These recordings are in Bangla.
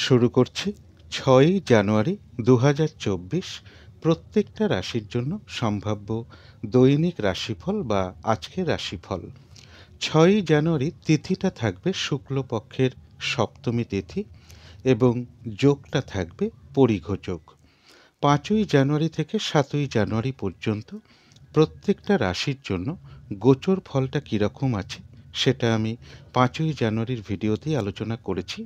শুরু করছি ৬ই জানুয়ারি ২০২৪ প্রত্যেকটা রাশির জন্য সম্ভাব্য দৈনিক রাশিফল বা আজকের রাশিফল। ৬ই জানুয়ারি তিথিটা থাকবে শুক্লপক্ষের সপ্তমী তিথি এবং যোগটা থাকবে পরিঘ যোগ। ৫ই জানুয়ারি থেকে ৭ই জানুয়ারি পর্যন্ত প্রত্যেকটা রাশির জন্য গোচর ফলটা কীরকম আছে সেটা আমি ৫ই জানুয়ারির ভিডিওতেই আলোচনা করেছি।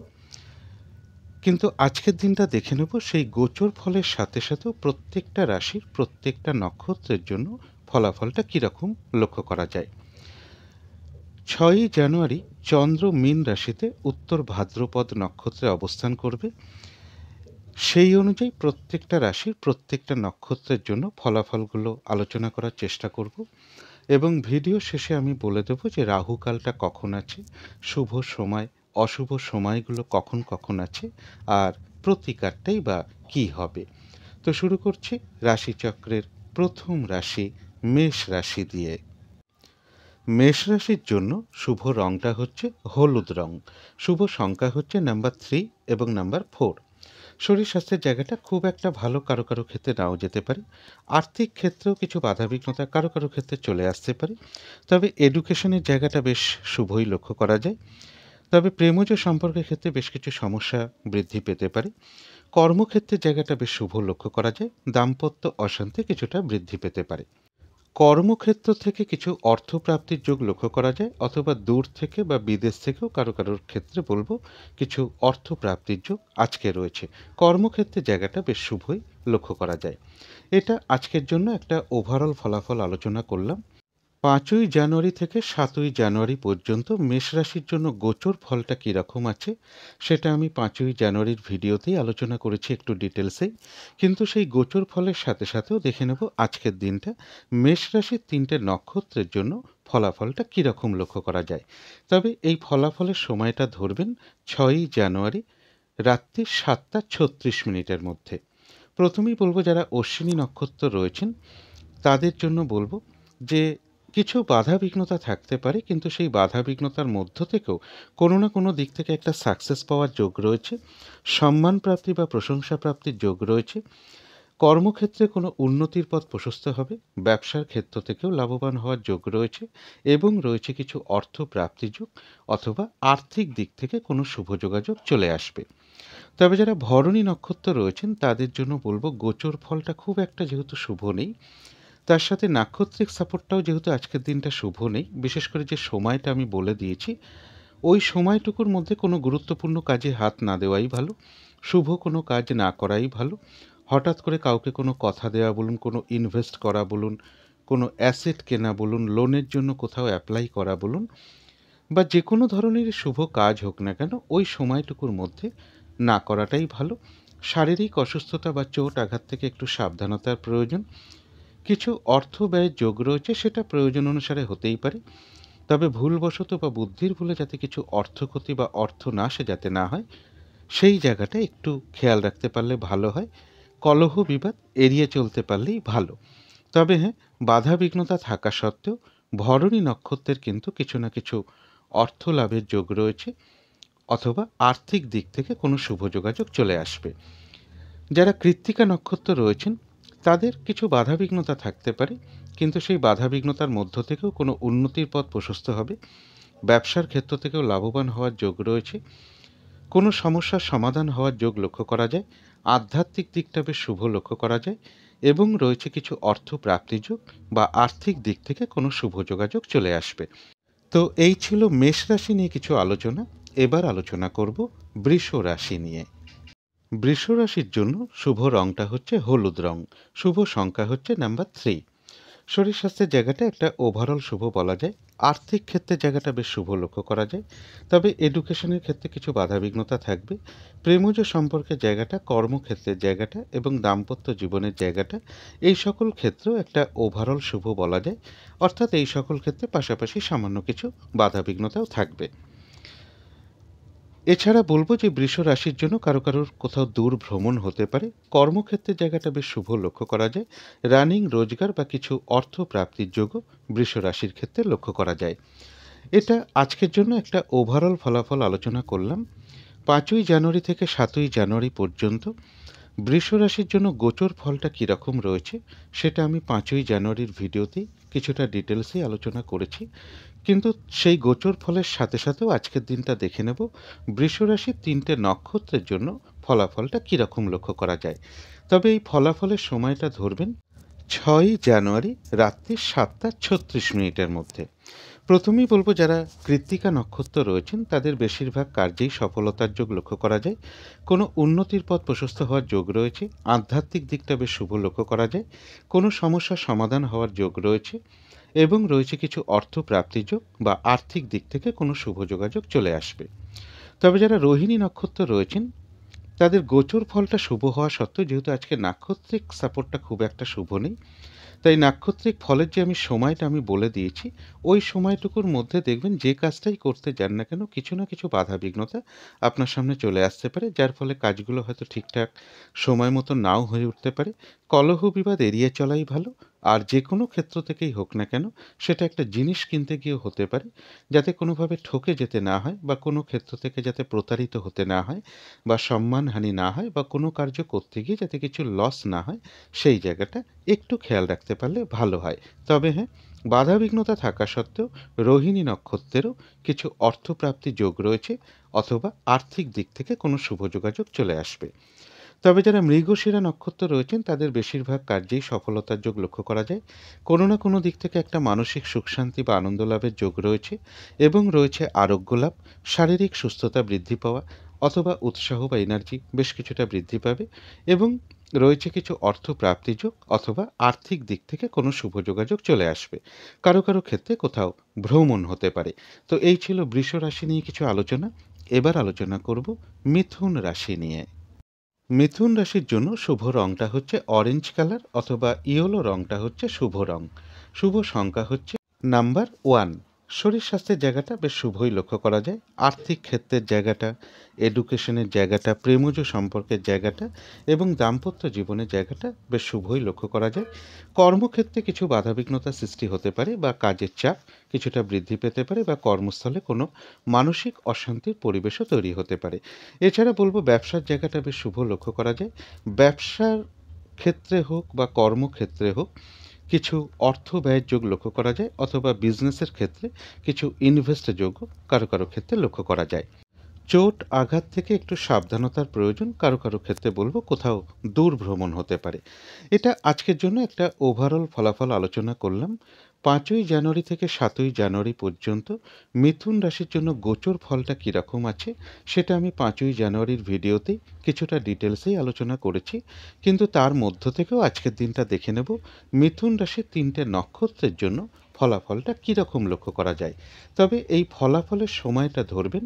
কিন্তু আজকের দিনটা দেখে নেব সেই গোচর ফলের সাথে সাথেও প্রত্যেকটা রাশির প্রত্যেকটা নক্ষত্রের জন্য ফলাফলটা কীরকম লক্ষ্য করা যায়। ৬ই জানুয়ারি চন্দ্র মীন রাশিতে উত্তর ভাদ্রপদ নক্ষত্রে অবস্থান করবে। সেই অনুযায়ী প্রত্যেকটা রাশির প্রত্যেকটা নক্ষত্রের জন্য ফলাফলগুলো আলোচনা করার চেষ্টা করব এবং ভিডিও শেষে আমি বলে দেব যে রাহুকালটা কখন আছে, শুভ সময় অশুভ সময়গুলো কখন কখন আছে, আর প্রতিকারটাই বা কী হবে। তো শুরু করছি রাশিচক্রের প্রথম রাশি মেষ রাশি দিয়ে। মেষ রাশির জন্য শুভ রঙটা হচ্ছে হলুদ রং, শুভ সংখ্যা হচ্ছে নাম্বার 3 এবং নাম্বার 4। শরীর স্বাস্থ্যের জায়গাটা খুব একটা ভালো, কারো কারো ক্ষেত্রে নাও যেতে পারে। আর্থিক ক্ষেত্রেও কিছু বাধাবিঘ্নতা কারো কারো ক্ষেত্রে চলে আসতে পারে, তবে এডুকেশনের জায়গাটা বেশ শুভই লক্ষ্য করা যায়। তবে প্রেমজ সম্পর্কের ক্ষেত্রে বেশ কিছু সমস্যা বৃদ্ধি পেতে পারে। কর্মক্ষেত্রের জায়গাটা বেশ শুভ লক্ষ্য করা যায়, দাম্পত্য অশান্তি কিছুটা বৃদ্ধি পেতে পারে। কর্মক্ষেত্র থেকে কিছু অর্থপ্রাপ্তির যোগ লক্ষ্য করা যায়, অথবা দূর থেকে বা বিদেশ থেকেও কারো কারোর ক্ষেত্রে বলবো কিছু অর্থপ্রাপ্তির যোগ আজকে রয়েছে। কর্মক্ষেত্রের জায়গাটা বেশ শুভই লক্ষ্য করা যায়। এটা আজকের জন্য একটা ওভারঅল ফলাফল আলোচনা করলাম। ৫ই জানুয়ারি থেকে ৭ই জানুয়ারি পর্যন্ত মেষ রাশির জন্য গোচর ফলটা কীরকম আছে সেটা আমি ৫ই জানুয়ারির ভিডিওতেই আলোচনা করেছি একটু ডিটেলসেই। কিন্তু সেই গোচর ফলের সাথে সাথেও দেখে নেব আজকের দিনটা মেষ রাশির ৩টে নক্ষত্রের জন্য ফলাফলটা কীরকম লক্ষ্য করা যায়। তবে এই ফলাফলের সময়টা ধরবেন ৬ই জানুয়ারি রাত্রি ৭টা ৩৬ মধ্যে। প্রথমেই বলবো যারা অশ্বিনী নক্ষত্র রয়েছেন তাদের জন্য বলবো যে কিছু বাধা বিঘ্নতা থাকতে পারে, কিন্তু সেই বাধা বিঘ্নতার মধ্য থেকেও কোনো না কোনো দিক থেকে একটা সাকসেস পাওয়ার যোগ রয়েছে, সম্মান প্রাপ্তি বা প্রশংসা প্রাপ্তির যোগ রয়েছে। কর্মক্ষেত্রে কোনো উন্নতির পথ প্রশস্ত হবে, ব্যবসার ক্ষেত্র থেকেও লাভবান হওয়ার যোগ রয়েছে এবং রয়েছে কিছু অর্থ প্রাপ্তির যোগ, অথবা আর্থিক দিক থেকে কোনো শুভ যোগাযোগ চলে আসবে। তবে যারা ভরণী নক্ষত্র রয়েছেন তাদের জন্য বলবো গোচর ফলটা খুব একটা যেহেতু শুভ নেই, তার সাথে নাক্ষত্রিক সাপোর্টটাও যেহেতু আজকের দিনটা শুভ নেই, বিশেষ করে যে সময়টা আমি বলে দিয়েছি ওই সময়টুকুর মধ্যে কোনো গুরুত্বপূর্ণ কাজে হাত না দেওয়াই ভালো, শুভ কোনো কাজ না করাই ভালো। হঠাৎ করে কাউকে কোনো কথা দেওয়া বলুন, কোনো ইনভেস্ট করা বলুন, কোনো অ্যাসেট কেনা বলুন, লোনের জন্য কোথাও অ্যাপ্লাই করা বলুন, বা যে কোনো ধরনের শুভ কাজ হোক না কেন ওই সময়টুকুর মধ্যে না করাটাই ভালো। শারীরিক অসুস্থতা বা চোট আঘাত থেকে একটু সাবধানতার প্রয়োজন। কিছু অর্থ ব্যয়ের যোগ রয়েছে, সেটা প্রয়োজন অনুসারে হতেই পারে, তবে ভুলবশত বা বুদ্ধির ভুলে যাতে কিছু অর্থক্ষতি বা অর্থনাশে যাতে না হয় সেই জায়গাটা একটু খেয়াল রাখতে পারলে ভালো হয়। কলহ বিবাদ এড়িয়ে চলতে পারলেই ভালো। তবে হ্যাঁ, বাধা বিঘ্নতা থাকা সত্ত্বেও ভরণী নক্ষত্রের কিন্তু কিছু না কিছু অর্থ লাভের যোগ রয়েছে, অথবা আর্থিক দিক থেকে কোনো শুভ যোগাযোগ চলে আসবে। যারা কৃত্তিকা নক্ষত্র রয়েছেন তাদের কিছু বাধাবিঘ্নতা থাকতে পারে, কিন্তু সেই বাধাবিঘ্নতার মধ্য থেকেও কোনো উন্নতির পথ প্রশস্ত হবে। ব্যবসার ক্ষেত্র থেকেও লাভবান হওয়ার যোগ রয়েছে, কোনো সমস্যার সমাধান হওয়ার যোগ লক্ষ্য করা যায়, আধ্যাত্মিক দিকটা বেশ শুভ লক্ষ্য করা যায় এবং রয়েছে কিছু অর্থ প্রাপ্তির যোগ বা আর্থিক দিক থেকে কোনো শুভ যোগাযোগ চলে আসবে। তো এই ছিল মেষ রাশি নিয়ে কিছু আলোচনা। এবার আলোচনা করব বৃষ রাশি নিয়ে। বৃষ রাশির জন্য শুভ রংটা হচ্ছে হলুদ রং, শুভ সংখ্যা হচ্ছে নাম্বার 3। শরীর স্বাস্থ্যের জায়গাটা একটা ওভারঅল শুভ বলা যায়। আর্থিক ক্ষেত্রের জায়গাটা বেশ শুভ লক্ষ্য করা যায়, তবে এডুকেশনের ক্ষেত্রে কিছু বাধাবিঘ্নতা থাকবে। প্রেমজ সম্পর্কের জায়গাটা, কর্মক্ষেত্রের জায়গাটা এবং দাম্পত্য জীবনের জায়গাটা এই সকল ক্ষেত্রেও একটা ওভারঅল শুভ বলা যায়, অর্থাৎ এই সকল ক্ষেত্রে পাশাপাশি সামান্য কিছু বাধাবিঘ্নতাও থাকবে। এছাড়া বলবো যে বৃষ রাশির জন্য কারো কারোর কোথাও দূর ভ্রমণ হতে পারে। কর্মক্ষেত্রের জায়গাটা বেশ শুভ লক্ষ্য করা যায়, রানিং রোজগার বা কিছু অর্থ প্রাপ্তির যোগও বৃষ রাশির ক্ষেত্রে লক্ষ্য করা যায়। এটা আজকের জন্য একটা ওভারঅল ফলাফল আলোচনা করলাম। 5ই জানুয়ারি থেকে 7ই জানুয়ারি পর্যন্ত বৃষ রাশির জন্য গোচর ফলটা কীরকম রয়েছে সেটা আমি 5ই জানুয়ারির ভিডিওতেই কিছুটা ডিটেলসেই আলোচনা করেছি, কিন্তু সেই গোচর ফলের সাথে সাথেও আজকের দিনটা দেখে নেব বৃষ রাশির 3টে নক্ষত্রের জন্য ফলাফলটা কীরকম লক্ষ্য করা যায়। তবে এই ফলাফলের সময়টা ধরবেন 6ই জানুয়ারি রাত্রি 7টা 36 মিনিটের মধ্যে। প্রথমেই বলবো, যারা কৃত্তিকা নক্ষত্র রয়েছেন তাদের বেশিরভাগ কার্যেই সফলতার যোগ লক্ষ্য করা যায়। কোনো উন্নতির পথ প্রশস্ত হওয়ার যোগ রয়েছে, আধ্যাত্মিক দিকটা বেশ শুভ লক্ষ্য করা যায়, কোনো সমস্যার সমাধান হওয়ার যোগ রয়েছে এবং রয়েছে কিছু অর্থ প্রাপ্তির যোগ বা আর্থিক দিক থেকে কোনো শুভ যোগাযোগ চলে আসবে। তবে যারা রোহিণী নক্ষত্র রয়েছেন তাদের গোচর ফলটা শুভ হওয়া সত্ত্বেও, যেহেতু আজকে নাক্ষত্রিক সাপোর্টটা খুব একটা শুভ নেই, তাই নাক্ষত্রিক ফলের যে সময়টা আমি বলে দিয়েছি, ওই সময়টুকুর মধ্যে দেখবেন যে কাজটাই করতে যান না কেন কিছু না কিছু বাধা বিঘ্নতা আপনার সামনে চলে আসতে পারে, যার ফলে কাজগুলো হয়তো ঠিকঠাক সময় মতো নাও হয়ে উঠতে পারে। কলহ বিবাদ এড়িয়ে চলাই ভালো। আর যে কোনো ক্ষেত্র থেকেই হোক না কেন, সেটা একটা জিনিস কিনতে গিয়েও হতে পারে, যাতে কোনোভাবে ঠকে যেতে না হয় বা কোনো ক্ষেত্র থেকে যাতে প্রতারিত হতে না হয় বা সম্মানহানি না হয় বা কোনো কার্য করতে গিয়ে যাতে কিছু লস না হয়, সেই জায়গাটা একটু খেয়াল রাখতে পারলে ভালো হয়। তবে হ্যাঁ, বাধাবিঘ্নতা থাকা সত্ত্বেও রোহিণী নক্ষত্রেরও কিছু অর্থপ্রাপ্তি যোগ রয়েছে অথবা আর্থিক দিক থেকে কোনো শুভ যোগাযোগ চলে আসবে। তবে যারা মৃগশিরা নক্ষত্র রয়েছেন তাদের বেশিরভাগ কার্যেই সফলতার যোগ লক্ষ্য করা যায়। কোনো না কোনো দিক থেকে একটা মানসিক সুখ শান্তি বা আনন্দ লাভের যোগ রয়েছে এবং রয়েছে আরোগ্য লাভ, শারীরিক সুস্থতা বৃদ্ধি পাওয়া অথবা উৎসাহ বা এনার্জি বেশ কিছুটা বৃদ্ধি পাবে এবং রয়েছে কিছু অর্থ প্রাপ্তি যোগ অথবা আর্থিক দিক থেকে কোনো শুভ যোগাযোগ চলে আসবে। কারো কারো ক্ষেত্রে কোথাও ভ্রমণ হতে পারে। তো এই ছিল বৃষ রাশি নিয়ে কিছু আলোচনা। এবার আলোচনা করব মিথুন রাশি নিয়ে। মিথুন রাশির জন্য শুভ রংটা হচ্ছে অরেঞ্জ কালার অথবা ইয়েলো রংটা হচ্ছে শুভ রং। শুভ সংখ্যা হচ্ছে নাম্বার 1। শরীর স্বাস্থ্যের জায়গাটা বেশ শুভই লক্ষ্য করা যায়। আর্থিক ক্ষেত্রের জায়গাটা, এডুকেশনের জায়গাটা, প্রেমজ সম্পর্কের জায়গাটা এবং দাম্পত্য জীবনের জায়গাটা বেশ শুভই লক্ষ্য করা যায়। কর্মক্ষেত্রে কিছু বাধাবিঘ্নতা সৃষ্টি হতে পারে বা কাজের চাপ কিছুটা বৃদ্ধি পেতে পারে বা কর্মস্থলে কোনো মানসিক অশান্তির পরিবেশও তৈরি হতে পারে। এছাড়া বলবো ব্যবসার জায়গাটা বেশ শুভ লক্ষ্য করা যায়। ব্যবসার ক্ষেত্রে হোক বা কর্মক্ষেত্রে হোক কিছু অর্থ ব্যয়ের যোগ লক্ষ্য করা যায় অথবা বিজনেসের ক্ষেত্রে কিছু ইনভেস্টের যোগও কারো কারো ক্ষেত্রে লক্ষ্য করা যায়। চোট আঘাত থেকে একটু সাবধানতার প্রয়োজন। কারো কারো ক্ষেত্রে বলবো কোথাও দূর ভ্রমণ হতে পারে। এটা আজকের জন্য একটা ওভারঅল ফলাফল আলোচনা করলাম। 5ই জানুয়ারি থেকে 7ই জানুয়ারি পর্যন্ত মিথুন রাশির জন্য গোচর ফলটা কীরকম আছে সেটা আমি 5ই জানুয়ারির ভিডিওতেই কিছুটা ডিটেলসেই আলোচনা করেছি, কিন্তু তার মধ্য থেকেও আজকের দিনটা দেখে নেব মিথুন রাশির 3টে নক্ষত্রের জন্য ফলাফলটা কীরকম লক্ষ্য করা যায়। তবে এই ফলাফলের সময়টা ধরবেন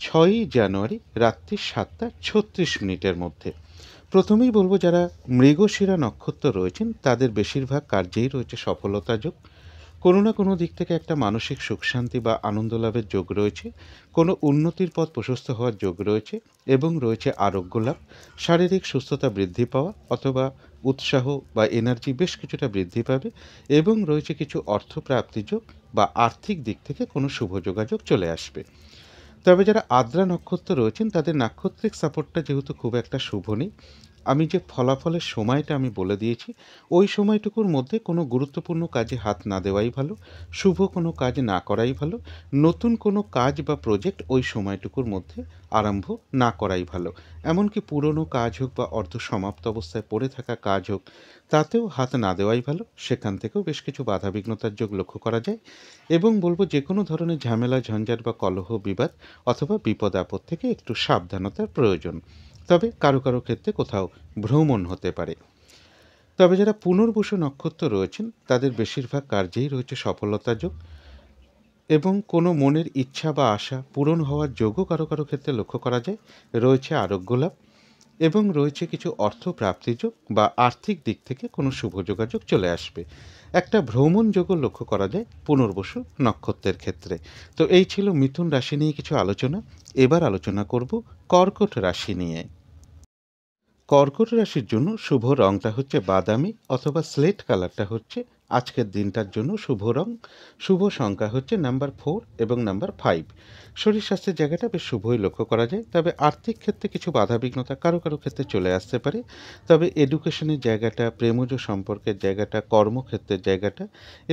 6ই জানুয়ারি রাত্রি 7টা 36 মিনিটের মধ্যে। প্রথমেই বলবো, যারা মৃগশিরা নক্ষত্র রয়েছেন তাদের বেশিরভাগ কার্যেই রয়েছে সফলতা যোগ। কোনো না কোনো দিক থেকে একটা মানসিক সুখ শান্তি বা আনন্দ লাভের যোগ রয়েছে, কোনো উন্নতির পথ প্রশস্ত হওয়ার যোগ রয়েছে এবং রয়েছে আরোগ্য লাভ, শারীরিক সুস্থতা বৃদ্ধি পাওয়া অথবা উৎসাহ বা এনার্জি বেশ কিছুটা বৃদ্ধি পাবে এবং রয়েছে কিছু অর্থ প্রাপ্তি যোগ বা আর্থিক দিক থেকে কোনো শুভ যোগাযোগ চলে আসবে। তবে যারা আদ্রা নক্ষত্র রয়েছেন তাদের নাক্ষত্রিক সাপোর্টটা যেহেতু খুব একটা শুভ নেই, আমি যে ফলাফলের সময়টা আমি বলে দিয়েছি ওই সময়টুকুর মধ্যে কোনো গুরুত্বপূর্ণ কাজে হাত না দেওয়াই ভালো, শুভ কোনো কাজ না করাই ভালো, নতুন কোনো কাজ বা প্রজেক্ট ওই সময়টুকুর মধ্যে আরম্ভ না করাই ভালো। এমনকি পুরনো কাজ হোক বা অর্ধ সমাপ্ত অবস্থায় পড়ে থাকা কাজ হোক, তাতেও হাত না দেওয়াই ভালো। সেখান থেকেও বেশ কিছু বাধাবিঘ্নতার যোগ লক্ষ্য করা যায় এবং বলবো যে কোনো ধরনের ঝামেলা ঝঞ্ঝাট বা কলহ বিবাদ অথবা বিপদ আপদ থেকে একটু সাবধানতার প্রয়োজন। তবে কারো কারো ক্ষেত্রে কোথাও ভ্রমণ হতে পারে। তবে যারা পুনর্বসু নক্ষত্র রয়েছেন তাদের বেশিরভাগ কার্যেই রয়েছে সফলতা যোগ এবং কোনো মনের ইচ্ছা বা আশা পূরণ হওয়ার যোগও কারো কারো ক্ষেত্রে লক্ষ্য করা যায়। রয়েছে আরোগ্য লাভ এবং রয়েছে কিছু অর্থ প্রাপ্তি যোগ বা আর্থিক দিক থেকে কোনো শুভ যোগাযোগ চলে আসবে। একটা ভ্রমণ যোগও লক্ষ্য করা যায় পুনর্বসু নক্ষত্রের ক্ষেত্রে। তো এই ছিল মিথুন রাশি নিয়ে কিছু আলোচনা। এবার আলোচনা করব কর্কট রাশি নিয়ে। কর্কট রাশির জন্য শুভ রংটা হচ্ছে বাদামি অথবা স্লেট কালারটা হচ্ছে আজকের দিনটার জন্য শুভ রং, শুভ সংখ্যা হচ্ছে নাম্বার 4 এবং নাম্বার 5। শরীর স্বাস্থ্যের জায়গাটা বেশ শুভই লক্ষ্য করা যায়, তবে আর্থিক ক্ষেত্রে কিছু বাধাবিঘ্নতা কারো কারো ক্ষেত্রে চলে আসতে পারে। তবে এডুকেশনের জায়গাটা, প্রেমজ সম্পর্কের জায়গাটা, কর্মক্ষেত্রের জায়গাটা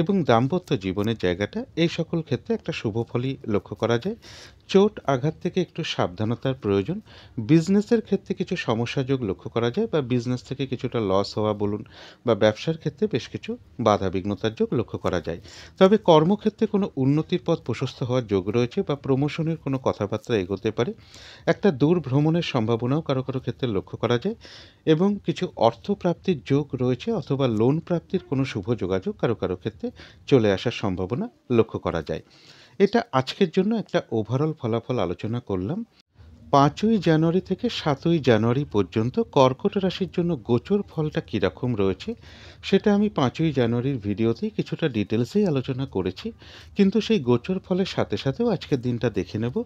এবং দাম্পত্য জীবনের জায়গাটা, এই সকল ক্ষেত্রে একটা শুভ ফলই লক্ষ্য করা যায়। চোট আঘাত থেকে একটু সাবধানতার প্রয়োজন। বিজনেসের ক্ষেত্রে কিছু সমস্যাযোগ লক্ষ্য করা যায়, বা বিজনেস থেকে কিছুটা লস হওয়া বলুন, বা ব্যবসার ক্ষেত্রে বেশ কিছু বাধাবিঘ্নতার যোগ লক্ষ্য করা যায়। তবে কর্মক্ষেত্রে কোনো উন্নতির পথ প্রশস্ত হওয়ার যোগ রয়েছে, বা প্রমোশনের কোনো কথাবার্তা এগোতে পারে। একটা দূর ভ্রমণের সম্ভাবনাও কারো কারো ক্ষেত্রে লক্ষ্য করা যায়, এবং কিছু অর্থ প্রাপ্তির যোগ রয়েছে, অথবা লোন প্রাপ্তির কোনো শুভ যোগাযোগ কারো কারো ক্ষেত্রে চলে আসার সম্ভাবনা লক্ষ্য করা যায়। এটা আজকের জন্য একটা ওভারঅল ফলাফল আলোচনা করলাম। 5ই জানুয়ারি থেকে 7ই জানুয়ারি পর্যন্ত কর্কট রাশির জন্য গোচর ফলটা কীরকম রয়েছে সেটা আমি 5ই জানুয়ারির ভিডিওতেই কিছুটা ডিটেলসেই আলোচনা করেছি, কিন্তু সেই গোচর ফলের সাথে সাথেও আজকের দিনটা দেখে নেব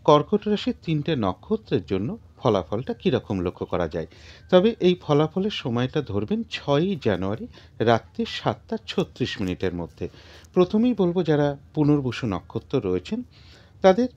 কর্কট রাশির 3টে নক্ষত্রের জন্য ফলাফলটা কীরকম লক্ষ্য করা যায়। তবে এই ফলাফলের সময়টা ধরবেন 6ই জানুয়ারি রাত্রি 7টা 36 মিনিটের মধ্যে। প্রথমেই বলবো, যারা পুনর্বসু নক্ষত্র রয়েছেন তাদের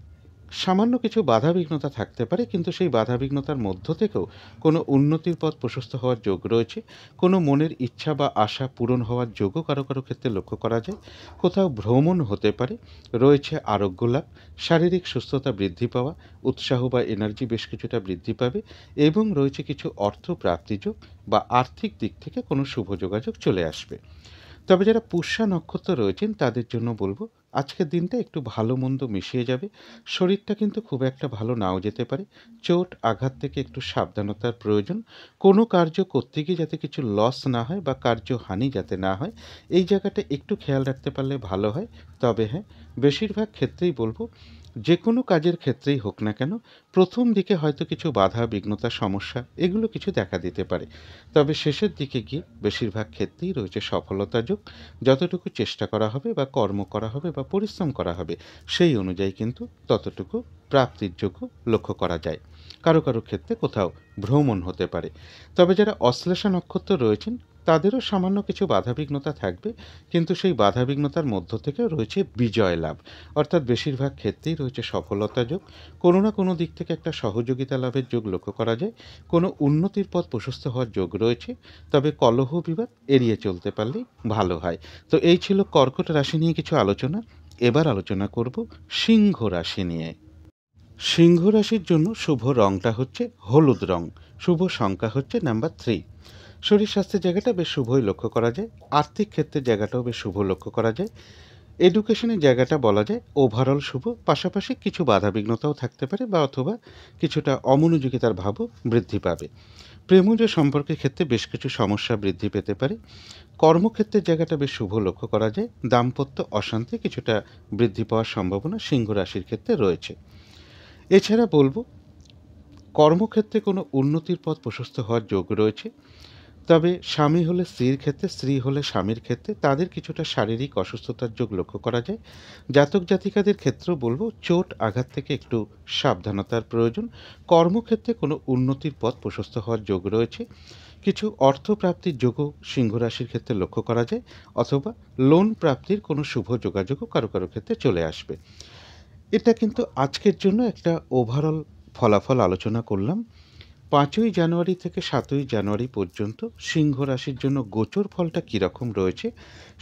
সামান্য কিছু বাধাবিঘ্নতা থাকতে পারে, কিন্তু সেই বাধাবিঘ্নতার মধ্য থেকেও কোনো উন্নতির পথ প্রশস্ত হওয়ার যোগ রয়েছে। কোনো মনের ইচ্ছা বা আশা পূরণ হওয়ার যোগও কারো কারো ক্ষেত্রে লক্ষ্য করা যায়। কোথাও ভ্রমণ হতে পারে, রয়েছে আরোগ্য লাভ, শারীরিক সুস্থতা বৃদ্ধি পাওয়া, উৎসাহ বা এনার্জি বেশ কিছুটা বৃদ্ধি পাবে, এবং রয়েছে কিছু অর্থ প্রাপ্তিযোগ বা আর্থিক দিক থেকে কোনো শুভ যোগাযোগ চলে আসবে। তবে যারা পুষ্যা নক্ষত্র রয়েছেন তাদের জন্য বলবো, আজকের দিনটা একটু ভালো মন্দ মিশিয়ে যাবে। শরীরটা কিন্তু খুব একটা ভালো নাও যেতে পারে। চোট আঘাত থেকে একটু সাবধানতার প্রয়োজন। কোনো কার্য করতে গিয়ে যাতে কিছু লস না হয় বা কার্য হানি যাতে না হয়, এই জায়গাটা একটু খেয়াল রাখতে পারলে ভালো হয়। তবে হ্যাঁ, বেশিরভাগ ক্ষেত্রেই বলবো, যে কোনো কাজের ক্ষেত্রেই হোক না কেন, প্রথম দিকে হয়তো কিছু বাধা বিঘ্নতা সমস্যা এগুলো কিছু দেখা দিতে পারে, তবে শেষের দিকে গিয়ে বেশিরভাগ ক্ষেত্রেই রয়েছে সফলতা যোগ। যতটুকু চেষ্টা করা হবে বা কর্ম করা হবে বা পরিশ্রম করা হবে, সেই অনুযায়ী কিন্তু ততটুকু প্রাপ্তির যোগ্য লক্ষ্য করা যায়। কারো কারো ক্ষেত্রে কোথাও ভ্রমণ হতে পারে। তবে যারা অশ্লেষা নক্ষত্র রয়েছেন তাদেরও সামান্য কিছু বাধাবিঘ্নতা থাকবে, কিন্তু সেই বাধাবিঘ্নতার মধ্য থেকেও রয়েছে বিজয় লাভ, অর্থাৎ বেশিরভাগ ক্ষেত্রেই রয়েছে সফলতা যোগ। কোনো না কোনো দিক থেকে একটা সহযোগিতা লাভের যোগ লক্ষ্য করা যায়। কোনো উন্নতির পথ প্রশস্ত হওয়ার যোগ রয়েছে, তবে কলহ বিবাদ এড়িয়ে চলতে পারলেই ভালো হয়। তো এই ছিল কর্কট রাশি নিয়ে কিছু আলোচনা। এবার আলোচনা করব সিংহ রাশি নিয়ে। সিংহ রাশির জন্য শুভ রংটা হচ্ছে হলুদ রং, শুভ সংখ্যা হচ্ছে নাম্বার 3। শরীর স্বাস্থ্যের জায়গাটা বেশ শুভই লক্ষ্য করা যায়। আর্থিক ক্ষেত্রের জায়গাটাও বেশ শুভ লক্ষ্য করা যায়। এডুকেশনের জায়গাটা বলা যায় ওভারঅল শুভ, পাশাপাশি কিছু বাধাবিঘ্নতাও থাকতে পারে, বা অথবা কিছুটা অমনোযোগিতার ভাবও বৃদ্ধি পাবে। প্রেমজ সম্পর্কের ক্ষেত্রে বেশ কিছু সমস্যা বৃদ্ধি পেতে পারে। কর্মক্ষেত্রের জায়গাটা বেশ শুভ লক্ষ্য করা যায়। দাম্পত্য অশান্তি কিছুটা বৃদ্ধি পাওয়ার সম্ভাবনা সিংহ রাশির ক্ষেত্রে রয়েছে। এছাড়া বলবো, কর্মক্ষেত্রে কোনো উন্নতির পথ প্রশস্ত হওয়ার যোগ রয়েছে। তবে স্বামী হলে স্ত্রীর ক্ষেত্রে, স্ত্রী হলে স্বামীর ক্ষেত্রে তাদের কিছুটা শারীরিক অসুস্থতার যোগ লক্ষ্য করা যায়। জাতক জাতিকাদের ক্ষেত্রেও বলবো, চোট আঘাত থেকে একটু সাবধানতার প্রয়োজন। কর্মক্ষেত্রে কোনো উন্নতির পথ প্রশস্ত হওয়ার যোগ রয়েছে। কিছু অর্থ প্রাপ্তির যোগও সিংহ রাশির ক্ষেত্রে লক্ষ্য করা যায়, অথবা লোন প্রাপ্তির কোনো শুভ যোগাযোগও কারো কারো ক্ষেত্রে চলে আসবে। এটা কিন্তু আজকের জন্য একটা ওভারঅল ফলাফল আলোচনা করলাম। 5ই জানুয়ারি থেকে 7ই জানুয়ারি পর্যন্ত সিংহ রাশির জন্য গোচর ফলটা কীরকম রয়েছে